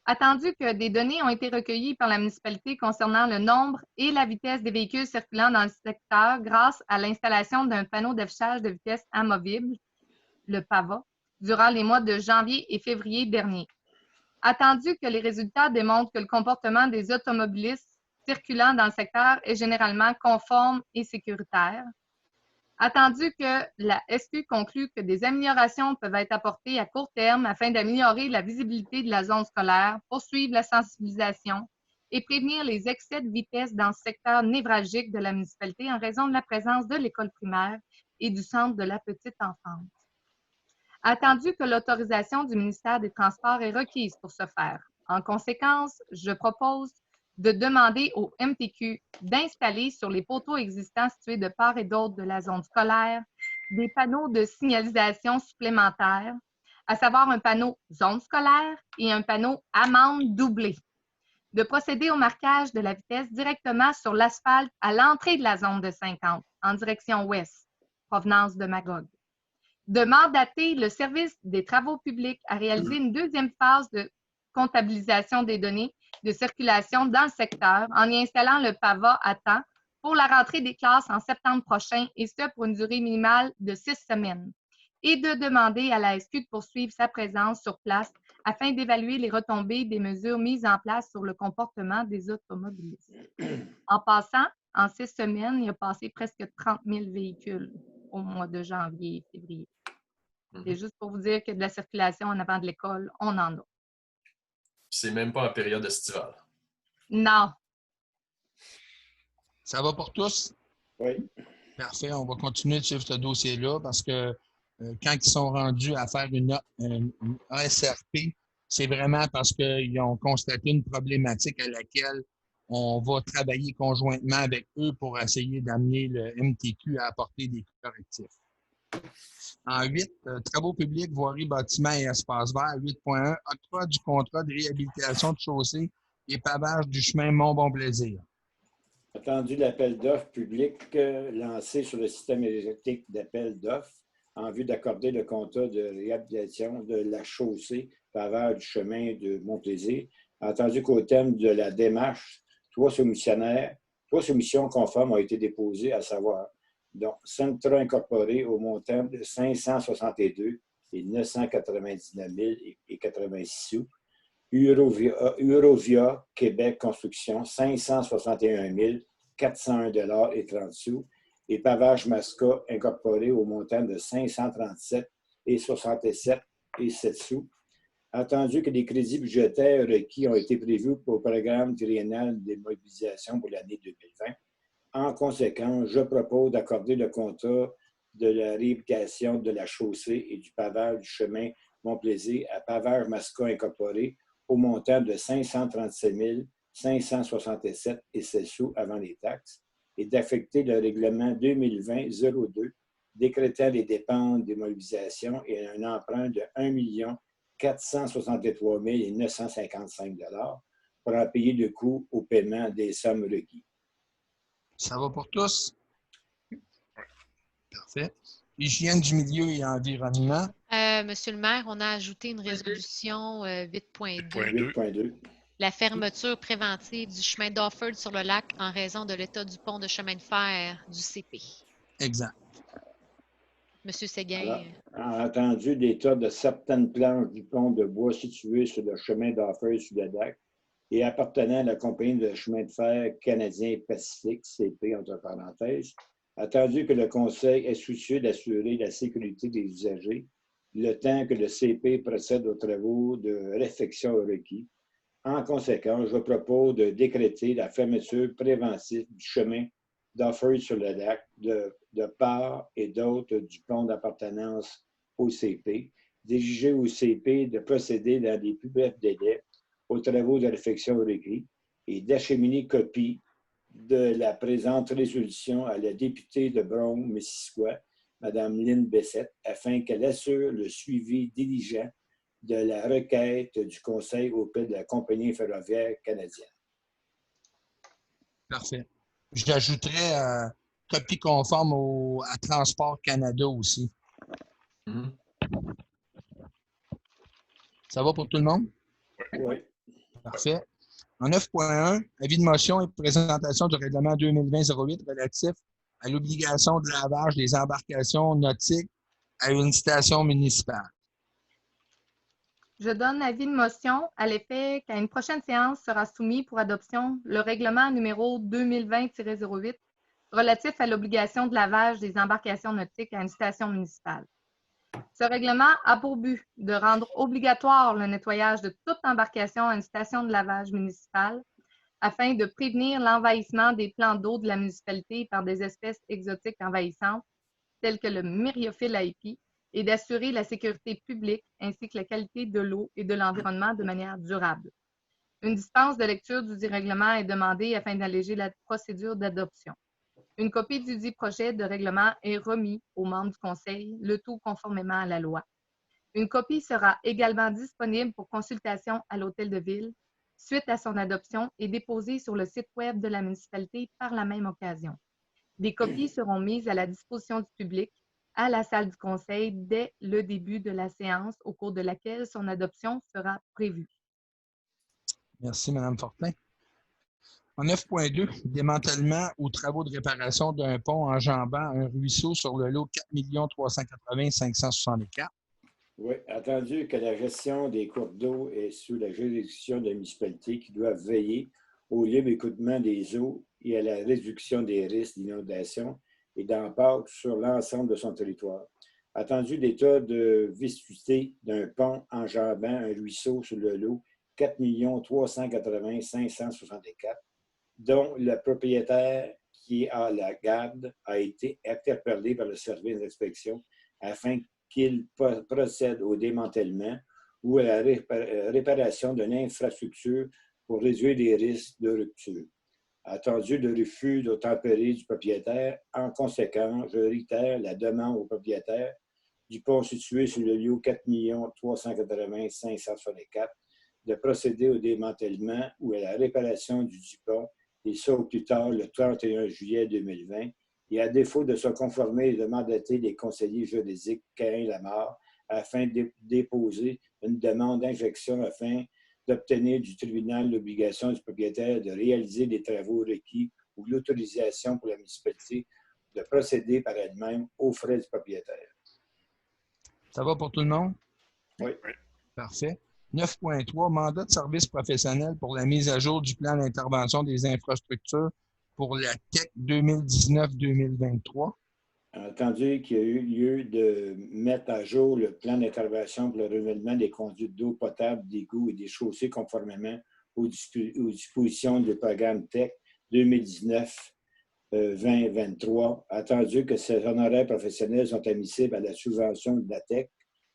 Attendu que des données ont été recueillies par la municipalité concernant le nombre et la vitesse des véhicules circulant dans le secteur grâce à l'installation d'un panneau d'affichage de vitesse amovible, le PAVA, durant les mois de janvier et février dernier. Attendu que les résultats démontrent que le comportement des automobilistes circulant dans le secteur est généralement conforme et sécuritaire. Attendu que la SQ conclut que des améliorations peuvent être apportées à court terme afin d'améliorer la visibilité de la zone scolaire, poursuivre la sensibilisation et prévenir les excès de vitesse dans ce secteur névralgique de la municipalité en raison de la présence de l'école primaire et du centre de la petite enfance. Attendu que l'autorisation du ministère des Transports est requise pour ce faire. En conséquence, je propose de demander au MTQ d'installer sur les poteaux existants situés de part et d'autre de la zone scolaire des panneaux de signalisation supplémentaires, à savoir un panneau zone scolaire et un panneau amende doublée. De procéder au marquage de la vitesse directement sur l'asphalte à l'entrée de la zone de 50 en direction ouest, provenance de Magog. De mandater le service des travaux publics à réaliser une deuxième phase de comptabilisation des données de circulation dans le secteur en y installant le PAVA à temps pour la rentrée des classes en septembre prochain et ce pour une durée minimale de 6 semaines et de demander à la SQ de poursuivre sa présence sur place afin d'évaluer les retombées des mesures mises en place sur le comportement des automobilistes. En passant, en 6 semaines, il a passé presque 30 000 véhicules au mois de janvier et février. C'est juste pour vous dire que de la circulation en avant de l'école, on en a. C'est même pas en période estivale. Non. Ça va pour tous? Oui. Parfait. On va continuer de suivre ce dossier-là parce que quand ils sont rendus à faire une ASRP, c'est vraiment parce qu'ils ont constaté une problématique à laquelle on va travailler conjointement avec eux pour essayer d'amener le MTQ à apporter des correctifs. En 8, travaux publics, voirie, bâtiments et espaces verts. 8.1, octroi du contrat de réhabilitation de chaussée et pavage du chemin Mont-Bon-Plaisir. Attendu l'appel d'offres public lancé sur le système électrique d'appel d'offres en vue d'accorder le contrat de réhabilitation de la chaussée pavage du chemin de Mont-Plaisir. Entendu qu'au terme de la démarche, 3 soumissions conformes ont été déposées, à savoir, dont Centra Incorporé au montant de 562 999 086 sous, Eurovia Québec Construction, 561 401 et 30 sous, et Pavage Masca Incorporé au montant de 537 67 et 7 sous. Entendu que les crédits budgétaires requis ont été prévus pour le programme triennal de mobilisation pour l'année 2020. En conséquence, je propose d'accorder le contrat de la réhabilitation de la chaussée et du pavage du chemin Mont-Plaisir à Pavage Masca Incorporé au montant de 537 567 et 7 sous avant les taxes et d'affecter le règlement 2020-02 décrétant les dépenses des mobilisations et un emprunt de 1 463 955 pour en payer le coût au paiement des sommes requises. Ça va pour tous? Parfait. Hygiène du milieu et environnement. Monsieur le maire, on a ajouté une résolution 8.2. 8.2. La fermeture préventive du chemin d'Offord sur le lac en raison de l'état du pont de chemin de fer du CP. Exact. Monsieur Séguin. Entendu l'état de certaines planches du pont de bois situé sur le chemin d'Offord sur le lac et appartenant à la compagnie de chemin de fer canadien Pacifique, CP entre parenthèses, attendu que le Conseil est soucieux d'assurer la sécurité des usagers, le temps que le CP procède aux travaux de réfection requis. En conséquence, je propose de décréter la fermeture préventive du chemin d'Offord sur le lac de part et d'autre du pont d'appartenance au CP, d'exiger au CP de procéder dans les plus brefs délais aux travaux de réfection requis et d'acheminer copie de la présente résolution à la députée de Brome-Missisquoi, Mme Lynn Bessette, afin qu'elle assure le suivi diligent de la requête du Conseil auprès de la compagnie ferroviaire canadienne. Parfait. J'ajouterais copie conforme à Transport Canada aussi. Ça va pour tout le monde? Oui. Parfait. En 9.1, avis de motion et présentation du règlement 2020-08 relatif à l'obligation de lavage des embarcations nautiques à une station municipale. Je donne avis de motion à l'effet qu'à une prochaine séance sera soumis pour adoption le règlement numéro 2020-08 relatif à l'obligation de lavage des embarcations nautiques à une station municipale. Ce règlement a pour but de rendre obligatoire le nettoyage de toute embarcation à une station de lavage municipale afin de prévenir l'envahissement des plans d'eau de la municipalité par des espèces exotiques envahissantes telles que le myriophile haipi et d'assurer la sécurité publique ainsi que la qualité de l'eau et de l'environnement de manière durable. Une dispense de lecture du dit règlement est demandée afin d'alléger la procédure d'adoption. Une copie du dit projet de règlement est remise aux membres du Conseil, le tout conformément à la loi. Une copie sera également disponible pour consultation à l'Hôtel de Ville suite à son adoption et déposée sur le site Web de la municipalité par la même occasion. Des copies seront mises à la disposition du public à la salle du Conseil dès le début de la séance au cours de laquelle son adoption sera prévue. Merci, Mme Fortin. En 9.2, démantèlement ou travaux de réparation d'un pont enjambant un ruisseau sur le lot 4 380 564. Oui, attendu que la gestion des cours d'eau est sous la juridiction de la municipalité qui doit veiller au libre écoulement des eaux et à la réduction des risques d'inondation et d'impact sur l'ensemble de son territoire. Attendu l'état de vétusté d'un pont enjambant un ruisseau sur le lot 4 380 564, dont le propriétaire qui a la garde a été interpellé par le service d'inspection afin qu'il procède au démantèlement ou à la réparation d'une infrastructure pour réduire les risques de rupture. Attendu le refus d'obtempérer du propriétaire, en conséquence, je réitère la demande au propriétaire du pont situé sur le lieu 4 380 564 de procéder au démantèlement ou à la réparation du pont, et ça au plus tard le 31 juillet 2020, et à défaut de se conformer, de mandater les conseillers juridiques Cain Lamarre afin de déposer une demande d'injection afin d'obtenir du tribunal l'obligation du propriétaire de réaliser les travaux requis ou l'autorisation pour la municipalité de procéder par elle-même aux frais du propriétaire. Ça va pour tout le monde? Oui. Parfait. 9.3, mandat de service professionnel pour la mise à jour du plan d'intervention des infrastructures pour la TEC 2019-2023. Entendu qu'il y a eu lieu de mettre à jour le plan d'intervention pour le renouvellement des conduites d'eau potable, d'égouts et des chaussées conformément aux dispositions du programme TEC 2019-2023, attendu que ces honoraires professionnels sont admissibles à la subvention de la TEC.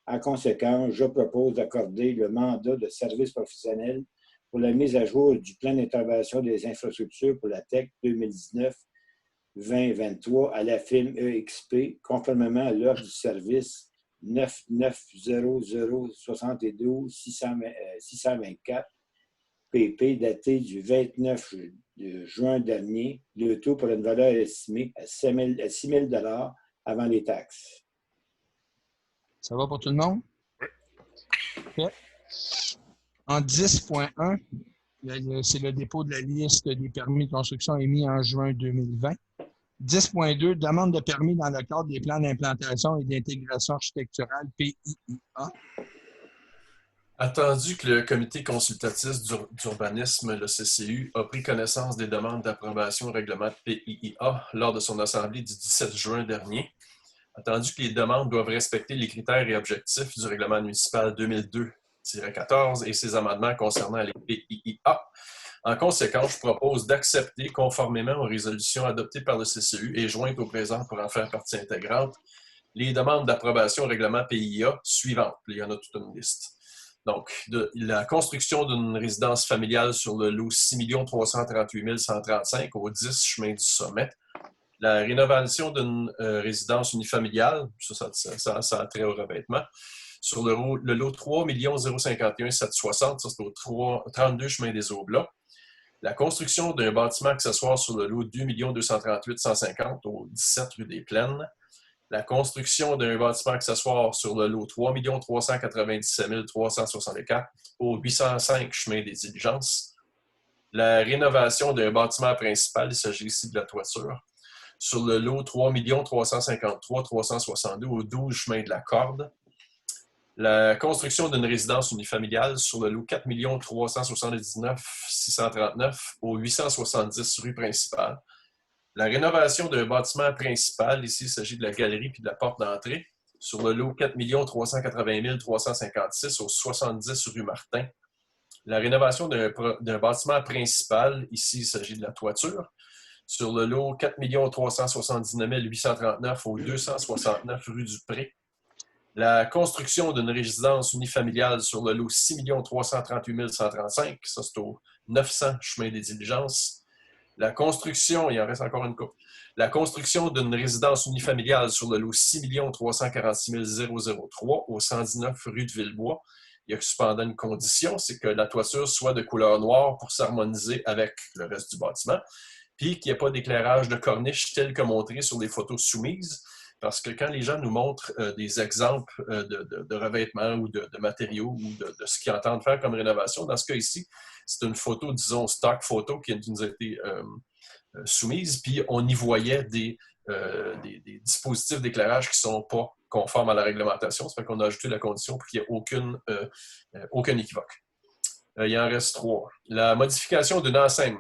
En conséquence, je propose d'accorder le mandat de service professionnel pour la mise à jour du plan d'intervention des infrastructures pour la TEC 2019-2023 à la firme EXP, conformément à l'offre du service 990072-624 PP daté du 29 juin dernier, le taux pour une valeur estimée à 6 000 $ avant les taxes. Ça va pour tout le monde? Oui. Okay. En 10.1, c'est le dépôt de la liste des permis de construction émis en juin 2020. 10.2, demande de permis dans le cadre des plans d'implantation et d'intégration architecturale PIIA. Attendu que le comité consultatif d'urbanisme, le CCU, a pris connaissance des demandes d'approbation au règlement de PIIA lors de son assemblée du 17 juin dernier, attendu que les demandes doivent respecter les critères et objectifs du règlement municipal 2002-14 et ses amendements concernant les PIIA. En conséquence, je propose d'accepter, conformément aux résolutions adoptées par le CCU et jointes au présent pour en faire partie intégrante, les demandes d'approbation au règlement PIIA suivantes. Il y en a toute une liste. Donc, la construction d'une résidence familiale sur le lot 6 338 135 au 10 chemin du Sommet. La rénovation d'une résidence unifamiliale, ça a trait au revêtement, sur le lot 3 051 760, ça c'est au 32 chemin des Aublats. La construction d'un bâtiment accessoire sur le lot 2 238 150 au 17 rue des Plaines. La construction d'un bâtiment accessoire sur le lot 3 397 364 au 805 chemin des Diligences. La rénovation d'un bâtiment principal, il s'agit ici de la toiture, sur le lot 3 353 362 au 12 chemin de la Corde. La construction d'une résidence unifamiliale sur le lot 4 379 639 au 870 rue principale. La rénovation d'un bâtiment principal, ici il s'agit de la galerie puis de la porte d'entrée, sur le lot 4 380 356 au 70 rue Martin. La rénovation d'un bâtiment principal, ici il s'agit de la toiture, sur le lot 4 379 839 au 269 rue du Pré. La construction d'une résidence unifamiliale sur le lot 6 338 135, ça c'est au 900 chemin des Diligences. La construction, il en reste encore une couple. La construction d'une résidence unifamiliale sur le lot 6 346 003 au 119 rue de Villebois. Il y a cependant une condition, c'est que la toiture soit de couleur noire pour s'harmoniser avec le reste du bâtiment, puis qu'il n'y ait pas d'éclairage de corniche tel que montré sur les photos soumises, parce que quand les gens nous montrent des exemples de revêtements ou de matériaux ou de ce qu'ils entendent faire comme rénovation, dans ce cas ici, c'est une photo, disons, stock photo qui nous a été soumise, puis on y voyait des dispositifs d'éclairage qui ne sont pas conformes à la réglementation. Ça fait qu'on a ajouté la condition pour qu'il n'y ait aucun équivoque. Il en reste 3. La modification d'une enseigne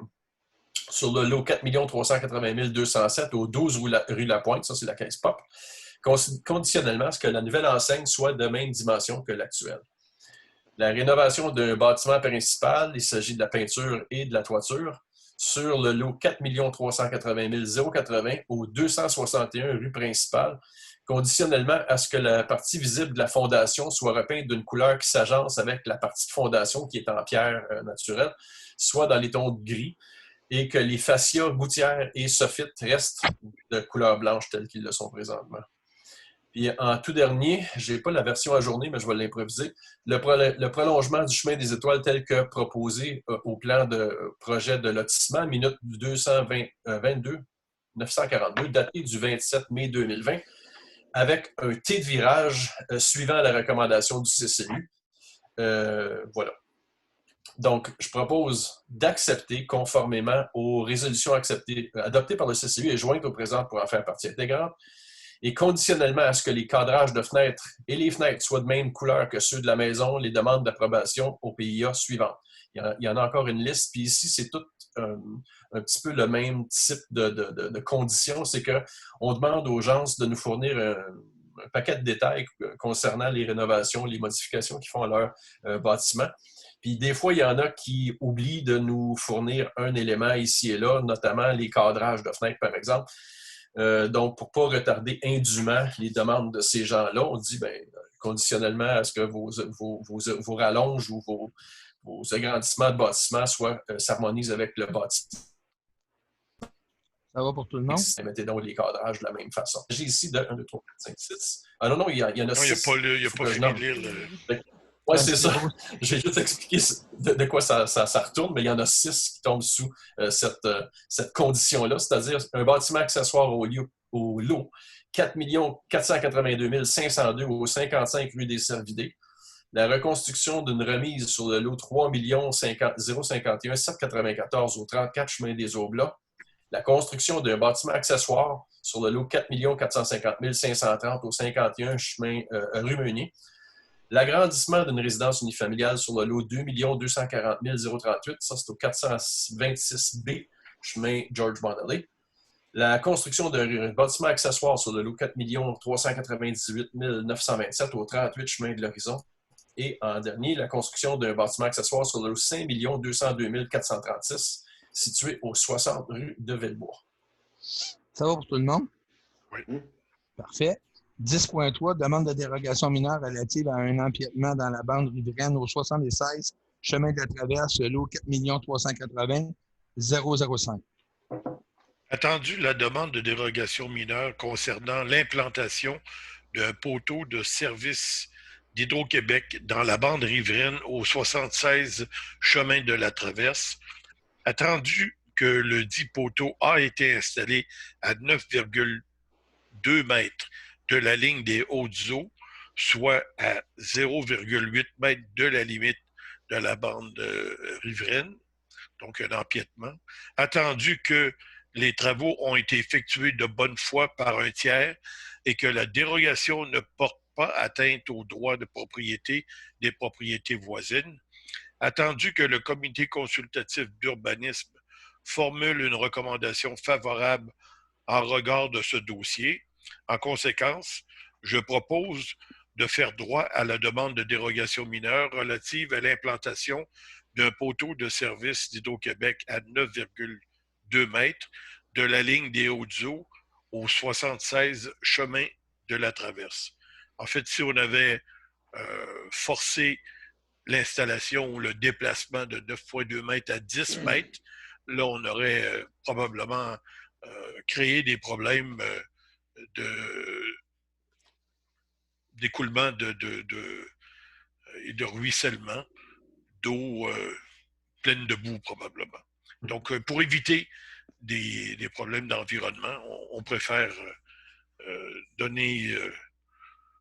sur le lot 4 380 207 au 12 rue Lapointe, ça c'est la 15 Pop, conditionnellement à ce que la nouvelle enseigne soit de même dimension que l'actuelle. La rénovation d'un bâtiment principal, il s'agit de la peinture et de la toiture, sur le lot 4 380 080 au 261 rue principale, conditionnellement à ce que la partie visible de la fondation soit repeinte d'une couleur qui s'agence avec la partie de fondation qui est en pierre naturelle, soit dans les tons de gris, et que les fascias, gouttières et soffites restent de couleur blanche telles qu'ils le sont présentement. Puis en tout dernier, je n'ai pas la version ajournée, mais je vais l'improviser, le prolongement du chemin des étoiles tel que proposé au plan de projet de lotissement, minute 942, daté du 27 mai 2020, avec un T de virage suivant la recommandation du CCU. Voilà. Donc, je propose d'accepter conformément aux résolutions adoptées par le CCU et jointes au présent pour en faire partie intégrante, et conditionnellement à ce que les cadrages de fenêtres et les fenêtres soient de même couleur que ceux de la maison, les demandes d'approbation au PIA suivantes. Il y en a encore une liste, puis ici, c'est tout un petit peu le même type de conditions. C'est qu'on demande aux gens de nous fournir un paquet de détails concernant les rénovations, les modifications qu'ils font à leur bâtiment. Puis des fois, il y en a qui oublient de nous fournir un élément ici et là, notamment les cadrages de fenêtres, par exemple. Donc, pour ne pas retarder indûment les demandes de ces gens-là, on dit, conditionnellement à ce que vos rallonges ou vos agrandissements de bâtiments s'harmonisent avec le bâtiment. Ça va pour tout le monde? Mettez donc les cadrages de la même façon. J'ai ici de 1, 2, 3, 4, 5, 6. Ah non, il y en a 6. Il n'y a pas fini de lire le... Oui, c'est ça. J'ai juste expliqué de quoi ça retourne, mais il y en a 6 qui tombent sous cette condition-là, c'est-à-dire un bâtiment accessoire au lot 4 482 502 au 55 rue des Cervidés. La reconstruction d'une remise sur le lot 3 051 794 au 34 chemin des Aublats. La construction d'un bâtiment accessoire sur le lot 4 450 530 au 51 chemin rue Meunier. L'agrandissement d'une résidence unifamiliale sur le lot 2 240 038, ça c'est au 426B, chemin George Bonnelly. La construction d'un bâtiment accessoire sur le lot 4 398 927 au 38 chemin de l'Horizon. Et en dernier, la construction d'un bâtiment accessoire sur le lot 5 202 436, situé au 60 rue de Villebois. Ça va pour tout le monde? Oui. Parfait. 10.3, demande de dérogation mineure relative à un empiètement dans la bande riveraine au 76, chemin de la Traverse, lot 4 380 005. Attendu la demande de dérogation mineure concernant l'implantation d'un poteau de service d'Hydro-Québec dans la bande riveraine au 76 chemin de la Traverse, attendu que le dit poteau a été installé à 9,2 mètres de la ligne des hautes eaux, soit à 0,8 mètres de la limite de la bande riveraine, donc un empiètement, attendu que les travaux ont été effectués de bonne foi par un tiers et que la dérogation ne porte pas atteinte aux droits de propriété des propriétés voisines, attendu que le comité consultatif d'urbanisme formule une recommandation favorable en regard de ce dossier. En conséquence, je propose de faire droit à la demande de dérogation mineure relative à l'implantation d'un poteau de service d'Hydro-Québec à 9,2 mètres de la ligne des Hautes-Eaux au 76 chemin de la Traverse. En fait, si on avait forcé l'installation ou le déplacement de 9,2 mètres à 10 mètres, là, on aurait probablement créé des problèmes d'écoulement et de ruissellement d'eau pleine de boue, probablement. Donc, pour éviter des problèmes d'environnement, on préfère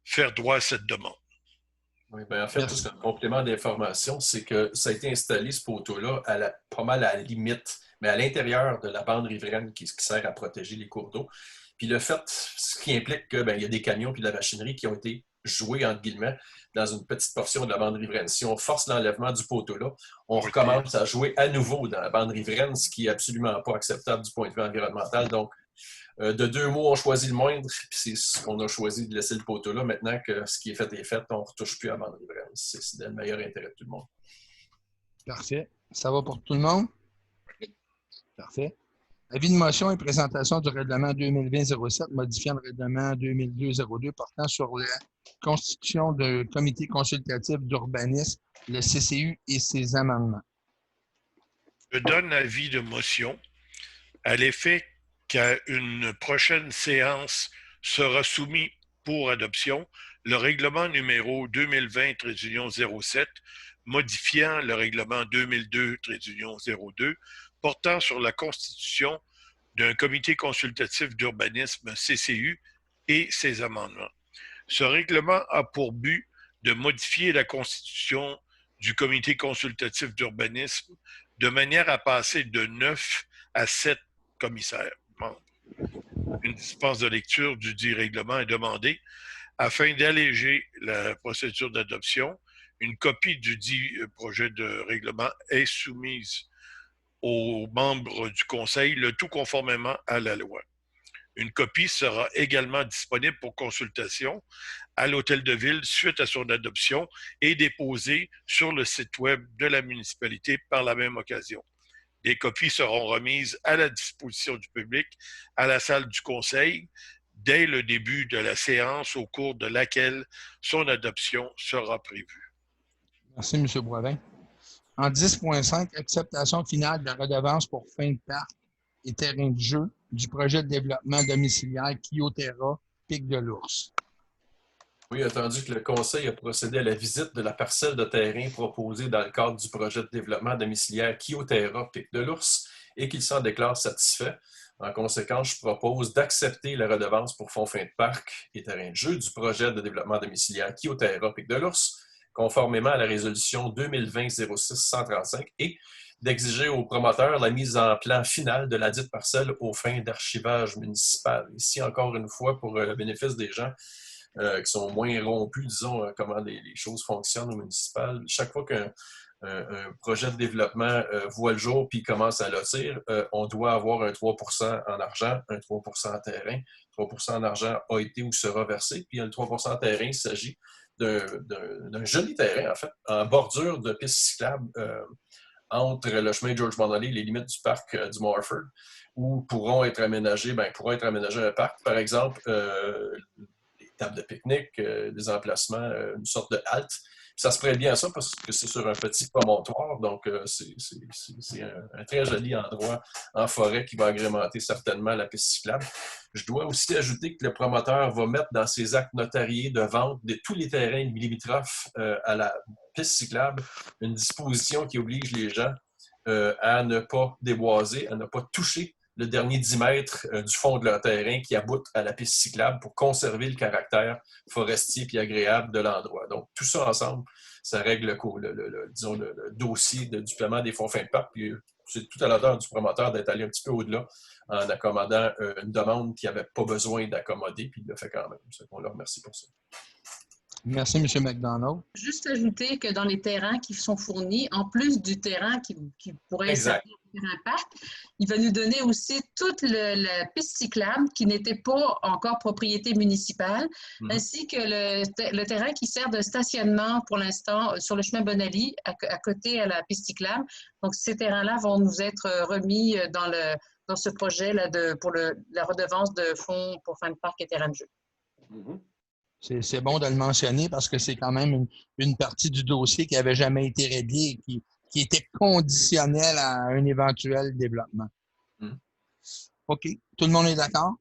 faire droit à cette demande. Oui, en fait, juste un complément d'information, c'est que ça a été installé, ce poteau-là, pas mal à la limite, mais à l'intérieur de la bande riveraine qui sert à protéger les cours d'eau. Puis le fait, ce qui implique qu'il y a des camions puis de la machinerie qui ont été joués, entre guillemets, dans une petite portion de la bande riveraine. Si on force l'enlèvement du poteau-là, on recommence à jouer à nouveau dans la bande riveraine, ce qui n'est absolument pas acceptable du point de vue environnemental. Donc, de 2 mots, on choisit le moindre, puis on a choisi de laisser le poteau là. Maintenant que ce qui est fait, on ne retouche plus à la bande riveraine. C'est dans le meilleur intérêt de tout le monde. Parfait. Ça va pour tout le monde? Parfait. Avis de motion et présentation du règlement 2020-07 modifiant le règlement 2002-02 portant sur la constitution d'un comité consultatif d'urbanisme, le CCU et ses amendements. Je donne avis de motion à l'effet qu'à une prochaine séance sera soumis pour adoption le règlement numéro 2020-07 modifiant le règlement 2002-02 portant sur la constitution d'un comité consultatif d'urbanisme CCU et ses amendements. Ce règlement a pour but de modifier la constitution du comité consultatif d'urbanisme, de manière à passer de 9 à 7 commissaires membres. Une dispense de lecture du dit règlement est demandée afin d'alléger la procédure d'adoption. Une copie du dit projet de règlement est soumise aux membres du Conseil, le tout conformément à la loi. Une copie sera également disponible pour consultation à l'Hôtel de Ville suite à son adoption et déposée sur le site web de la municipalité par la même occasion. Des copies seront remises à la disposition du public à la salle du Conseil dès le début de la séance au cours de laquelle son adoption sera prévue. Merci, M. Boivin. En 10.5, acceptation finale de la redevance pour fin de parc et terrain de jeu du projet de développement domiciliaire Kyotera, Pic de l'Ours. Oui, attendu que le Conseil a procédé à la visite de la parcelle de terrain proposée dans le cadre du projet de développement domiciliaire Kyotera, Pic de l'Ours, et qu'il s'en déclare satisfait. En conséquence, je propose d'accepter la redevance pour fonds fin de parc et terrain de jeu du projet de développement domiciliaire Kyotera, Pic de l'Ours, conformément à la résolution 2020-06-135 et d'exiger au promoteur la mise en plan final de la dite parcelle aux fins d'archivage municipal. Ici, encore une fois, pour le bénéfice des gens qui sont moins rompus, disons, comment les choses fonctionnent au municipal. Chaque fois qu'un projet de développement voit le jour puis commence à lotir, on doit avoir un 3 % en argent, un 3 % en terrain. 3 % en argent a été ou sera versé. Puis le 3 % en terrain, il s'agit d'un joli terrain, en fait, en bordure de piste cyclable entre le chemin George Monolly et les limites du parc du Mont Orford, où pourra être aménagé un parc, par exemple, des tables de pique-nique, des emplacements, une sorte de halte. Ça se prête bien à ça parce que c'est sur un petit promontoire, donc c'est un très joli endroit en forêt qui va agrémenter certainement la piste cyclable. Je dois aussi ajouter que le promoteur va mettre dans ses actes notariés de vente de tous les terrains limitrophes à la piste cyclable une disposition qui oblige les gens à ne pas déboiser, à ne pas toucher le dernier 10 mètres du fond de leur terrain qui aboutent à la piste cyclable pour conserver le caractère forestier et agréable de l'endroit. Donc, tout ça ensemble, ça règle le dossier du paiement des fonds fin de parc. Puis, c'est tout à l'honneur du promoteur d'être allé un petit peu au-delà en accommodant une demande qu'il n'avait pas besoin d'accommoder, puis il le fait quand même. On le remercie pour ça. Merci, M. McDonald. Juste ajouter que dans les terrains qui sont fournis, en plus du terrain qui pourrait servir de terrain parc, il va nous donner aussi toute la piste cyclable qui n'était pas encore propriété municipale, ainsi que le terrain qui sert de stationnement pour l'instant sur le chemin Bonali à côté à la piste cyclable. Donc, ces terrains-là vont nous être remis dans ce projet-là pour la redevance de fonds pour fin de parc et terrain de jeu. C'est bon de le mentionner parce que c'est quand même une partie du dossier qui n'avait jamais été réglée et qui était conditionnelle à un éventuel développement. OK. Tout le monde est d'accord?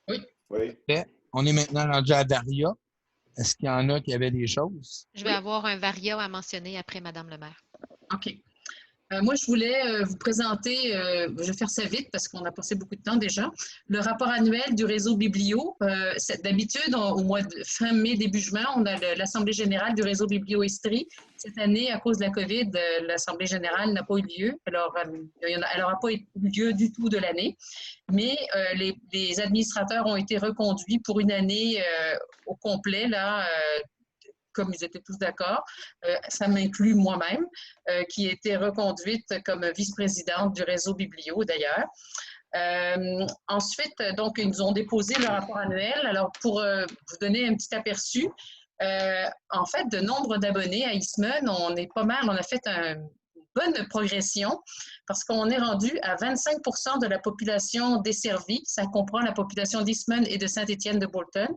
Oui. Fait. On est maintenant rendu à Varia. Est-ce qu'il y en a qui avaient des choses? Je vais avoir un Varia à mentionner après Mme le maire. OK. Moi, je voulais vous présenter, je vais faire ça vite parce qu'on a passé beaucoup de temps déjà, le rapport annuel du réseau Biblio. D'habitude, au mois de fin mai, début juin, on a l'Assemblée générale du réseau Biblio-Estrie. Cette année, à cause de la COVID, l'Assemblée générale n'a pas eu lieu. Alors, elle n'aura pas eu lieu du tout de l'année. Mais les administrateurs ont été reconduits pour une année au complet, là, comme ils étaient tous d'accord. Ça m'inclut moi-même, qui a été reconduite comme vice-présidente du réseau Biblio, d'ailleurs. Ensuite, donc, ils nous ont déposé le rapport annuel. Alors, pour vous donner un petit aperçu, en fait, de nombre d'abonnés à Eastman, on est pas mal, on a fait une bonne progression parce qu'on est rendu à 25 % de la population desservie. Ça comprend la population d'Eastman et de Saint-Étienne-de-Bolton.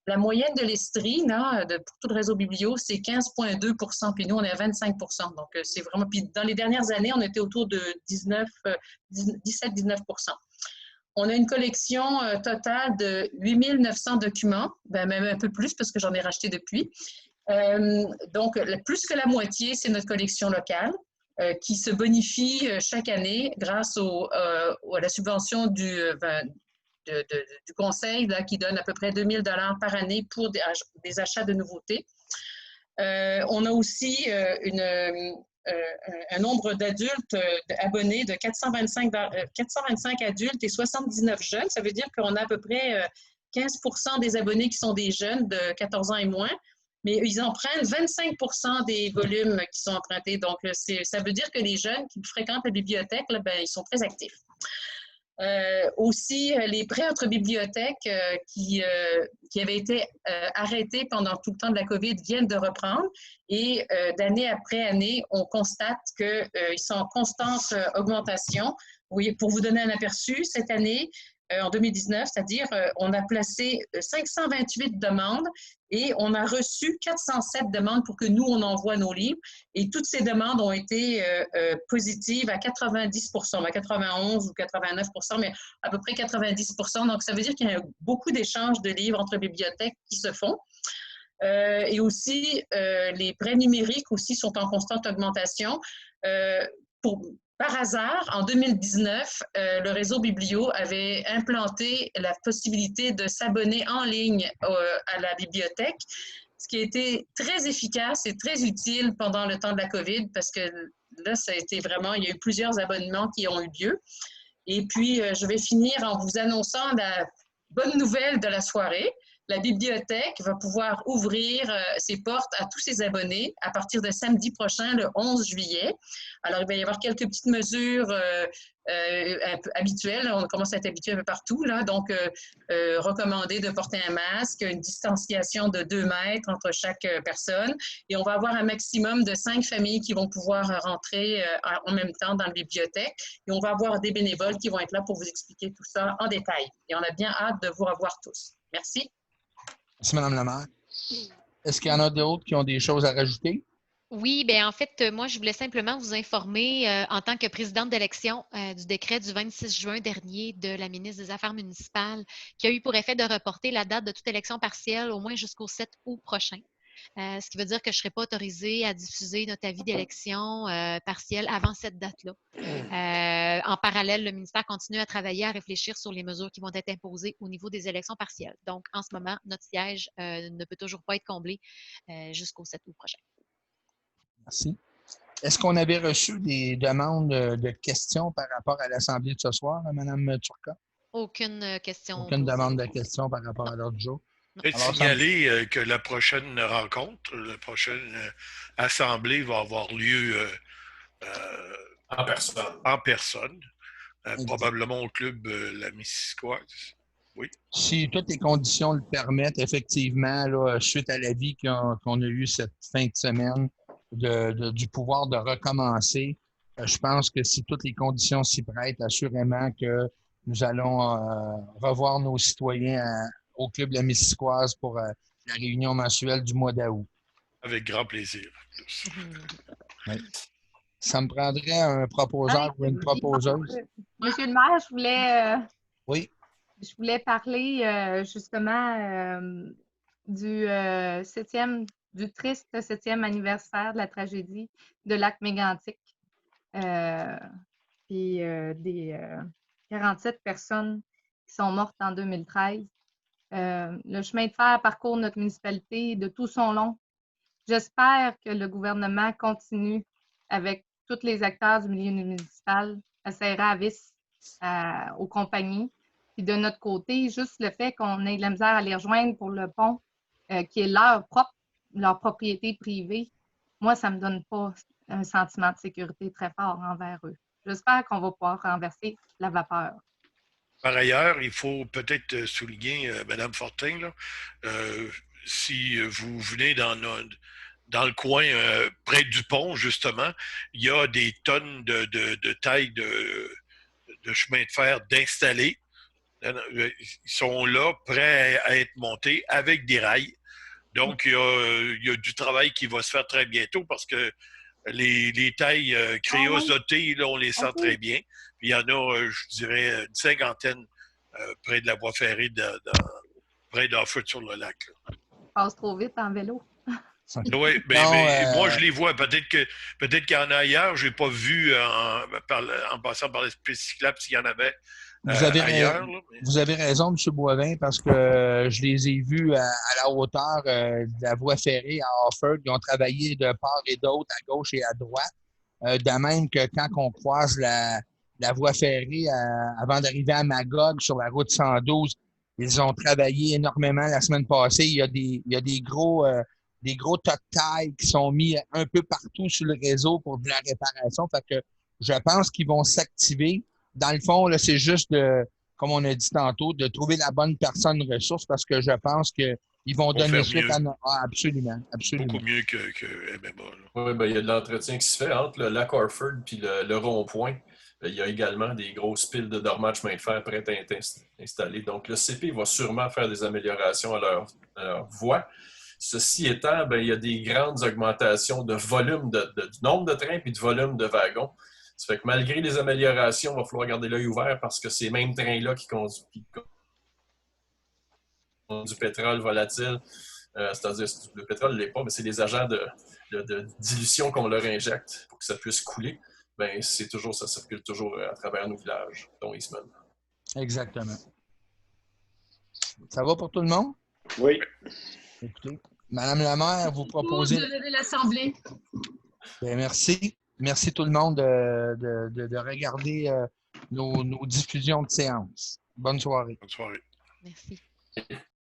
La moyenne de l'Estrie, pour tout le réseau Biblio, c'est 15,2 %, puis nous, on est à 25 %. Donc, c'est vraiment... Puis dans les dernières années, on était autour de 17-19 %. On a une collection totale de 8 900 documents, même un peu plus parce que j'en ai racheté depuis. Donc, plus que la moitié, c'est notre collection locale qui se bonifie chaque année grâce à la subvention du Conseil là, qui donne à peu près 2 000 $ par année pour des achats de nouveautés. On a aussi un nombre d'adultes abonnés de 425 adultes et 79 jeunes. Ça veut dire qu'on a à peu près 15 des abonnés qui sont des jeunes de 14 ans et moins, mais ils empruntent 25 des volumes qui sont empruntés. Donc, ça veut dire que les jeunes qui fréquentent la bibliothèque, là, ben, ils sont très actifs. Aussi, les prêts entre bibliothèques qui avaient été arrêtés pendant tout le temps de la COVID viennent de reprendre et d'année après année, on constate qu'ils sont en constante augmentation. Oui, pour vous donner un aperçu, cette année, en 2019, c'est-à-dire on a placé 528 demandes et on a reçu 407 demandes pour que nous, on envoie nos livres. Et toutes ces demandes ont été positives à 90 à 91 ou 89 mais à peu près 90 Donc, ça veut dire qu'il y a beaucoup d'échanges de livres entre bibliothèques qui se font. Et aussi, les prêts numériques aussi sont en constante augmentation. Par hasard, en 2019, le réseau Biblio avait implanté la possibilité de s'abonner en ligne à la bibliothèque, ce qui a été très efficace et très utile pendant le temps de la COVID parce que là, ça a été vraiment, il y a eu plusieurs abonnements qui ont eu lieu. Et puis, je vais finir en vous annonçant la bonne nouvelle de la soirée. La bibliothèque va pouvoir ouvrir ses portes à tous ses abonnés à partir de samedi prochain, le 11 juillet. Alors, il va y avoir quelques petites mesures un peu habituelles. On commence à être habitué un peu partout, là. Donc, recommander de porter un masque, une distanciation de 2 mètres entre chaque personne. Et on va avoir un maximum de 5 familles qui vont pouvoir rentrer en même temps dans la bibliothèque. Et on va avoir des bénévoles qui vont être là pour vous expliquer tout ça en détail. Et on a bien hâte de vous revoir tous. Merci. Merci, Mme la maire. Est-ce qu'il y en a d'autres qui ont des choses à rajouter? Oui, bien en fait, moi, je voulais simplement vous informer, en tant que présidente d'élection, du décret du 26 juin dernier de la ministre des Affaires municipales, qui a eu pour effet de reporter la date de toute élection partielle au moins jusqu'au 7 août prochain. Ce qui veut dire que je ne serai pas autorisée à diffuser notre avis d'élection partielle avant cette date-là. En parallèle, le ministère continue à travailler, à réfléchir sur les mesures qui vont être imposées au niveau des élections partielles. Donc, en ce moment, notre siège ne peut toujours pas être comblé jusqu'au 7 août prochain. Merci. Est-ce qu'on avait reçu des demandes de questions par rapport à l'Assemblée de ce soir, Mme Turcotte? Aucune question. Aucune demande de questions par rapport à l'ordre du jour? Peut-être signaler que la prochaine rencontre, la prochaine assemblée va avoir lieu en personne. Probablement au club La Missisquoise. Oui. Si toutes les conditions le permettent, effectivement, là, suite à l'avis qu'on a eu cette fin de semaine du pouvoir de recommencer, je pense que si toutes les conditions s'y prêtent, assurément que nous allons revoir nos citoyens au club La Missisquoise pour la réunion mensuelle du mois d'août. Avec grand plaisir. Oui. Ça me prendrait un proposeur ou une proposeuse. Monsieur le maire, oui. Je voulais parler justement du triste 7e anniversaire de la tragédie de lac Mégantic. Puis des 47 personnes qui sont mortes en 2013. Le chemin de fer parcourt notre municipalité de tout son long. J'espère que le gouvernement continue avec tous les acteurs du milieu municipal à serrer à vis aux compagnies. Puis de notre côté, juste le fait qu'on ait de la misère à les rejoindre pour le pont, qui est leur propriété privée, moi, ça ne me donne pas un sentiment de sécurité très fort envers eux. J'espère qu'on va pouvoir renverser la vapeur. Par ailleurs, il faut peut-être souligner, Mme Fortin, là, si vous venez dans le coin près du pont, justement, il y a des tonnes de taille de chemin de fer d'installer. Ils sont là, prêts à être montés avec des rails. Donc, il y a du travail qui va se faire très bientôt parce que les tailles créosotées, là, on les sent très bien. Puis il y en a, je dirais, une cinquantaine près de la voie ferrée, près d'Offord sur le lac. Là. Passe trop vite en vélo. Oui, mais moi, je les vois. Peut-être qu'il y en a ailleurs. Je n'ai pas vu en passant par les pistes cyclables s'il y en avait ailleurs. Là, mais... Vous avez raison, M. Boivin, parce que je les ai vus à la hauteur de la voie ferrée à Offord. Ils ont travaillé de part et d'autre, à gauche et à droite. De même que quand on croise la voie ferrée avant d'arriver à Magog sur la route 112, ils ont travaillé énormément la semaine passée. Il y a des gros tas de taille qui sont mis un peu partout sur le réseau pour de la réparation. Fait que je pense qu'ils vont s'activer. Dans le fond, là, c'est juste comme on a dit tantôt, de trouver la bonne personne ressource parce que je pense qu'ils vont donner suite à... Ah, absolument, absolument. Beaucoup mieux que MMA. Oui, ben, il y a de l'entretien qui se fait entre le lac Orford et le rond-point. Il y a également des grosses piles de dormage chemin de fer prêtes à être installées. Donc, le CP va sûrement faire des améliorations à leur voie. Ceci étant, ben, il y a des grandes augmentations de volume, du nombre de trains et de volume de wagons. Ça fait que malgré les améliorations, il va falloir garder l'œil ouvert parce que ces mêmes trains-là qui conduisent du pétrole volatile, c'est-à-dire le pétrole ne l'est pas, mais c'est des agents de dilution qu'on leur injecte pour que ça puisse couler. Ben, ça circule toujours à travers nos villages, dont Eastman. Exactement. Ça va pour tout le monde? Oui. Écoutez, Madame la maire, vous proposez... De lever l'Assemblée. Bien, merci. Merci tout le monde de regarder nos diffusions de séance. Bonne soirée. Bonne soirée. Merci.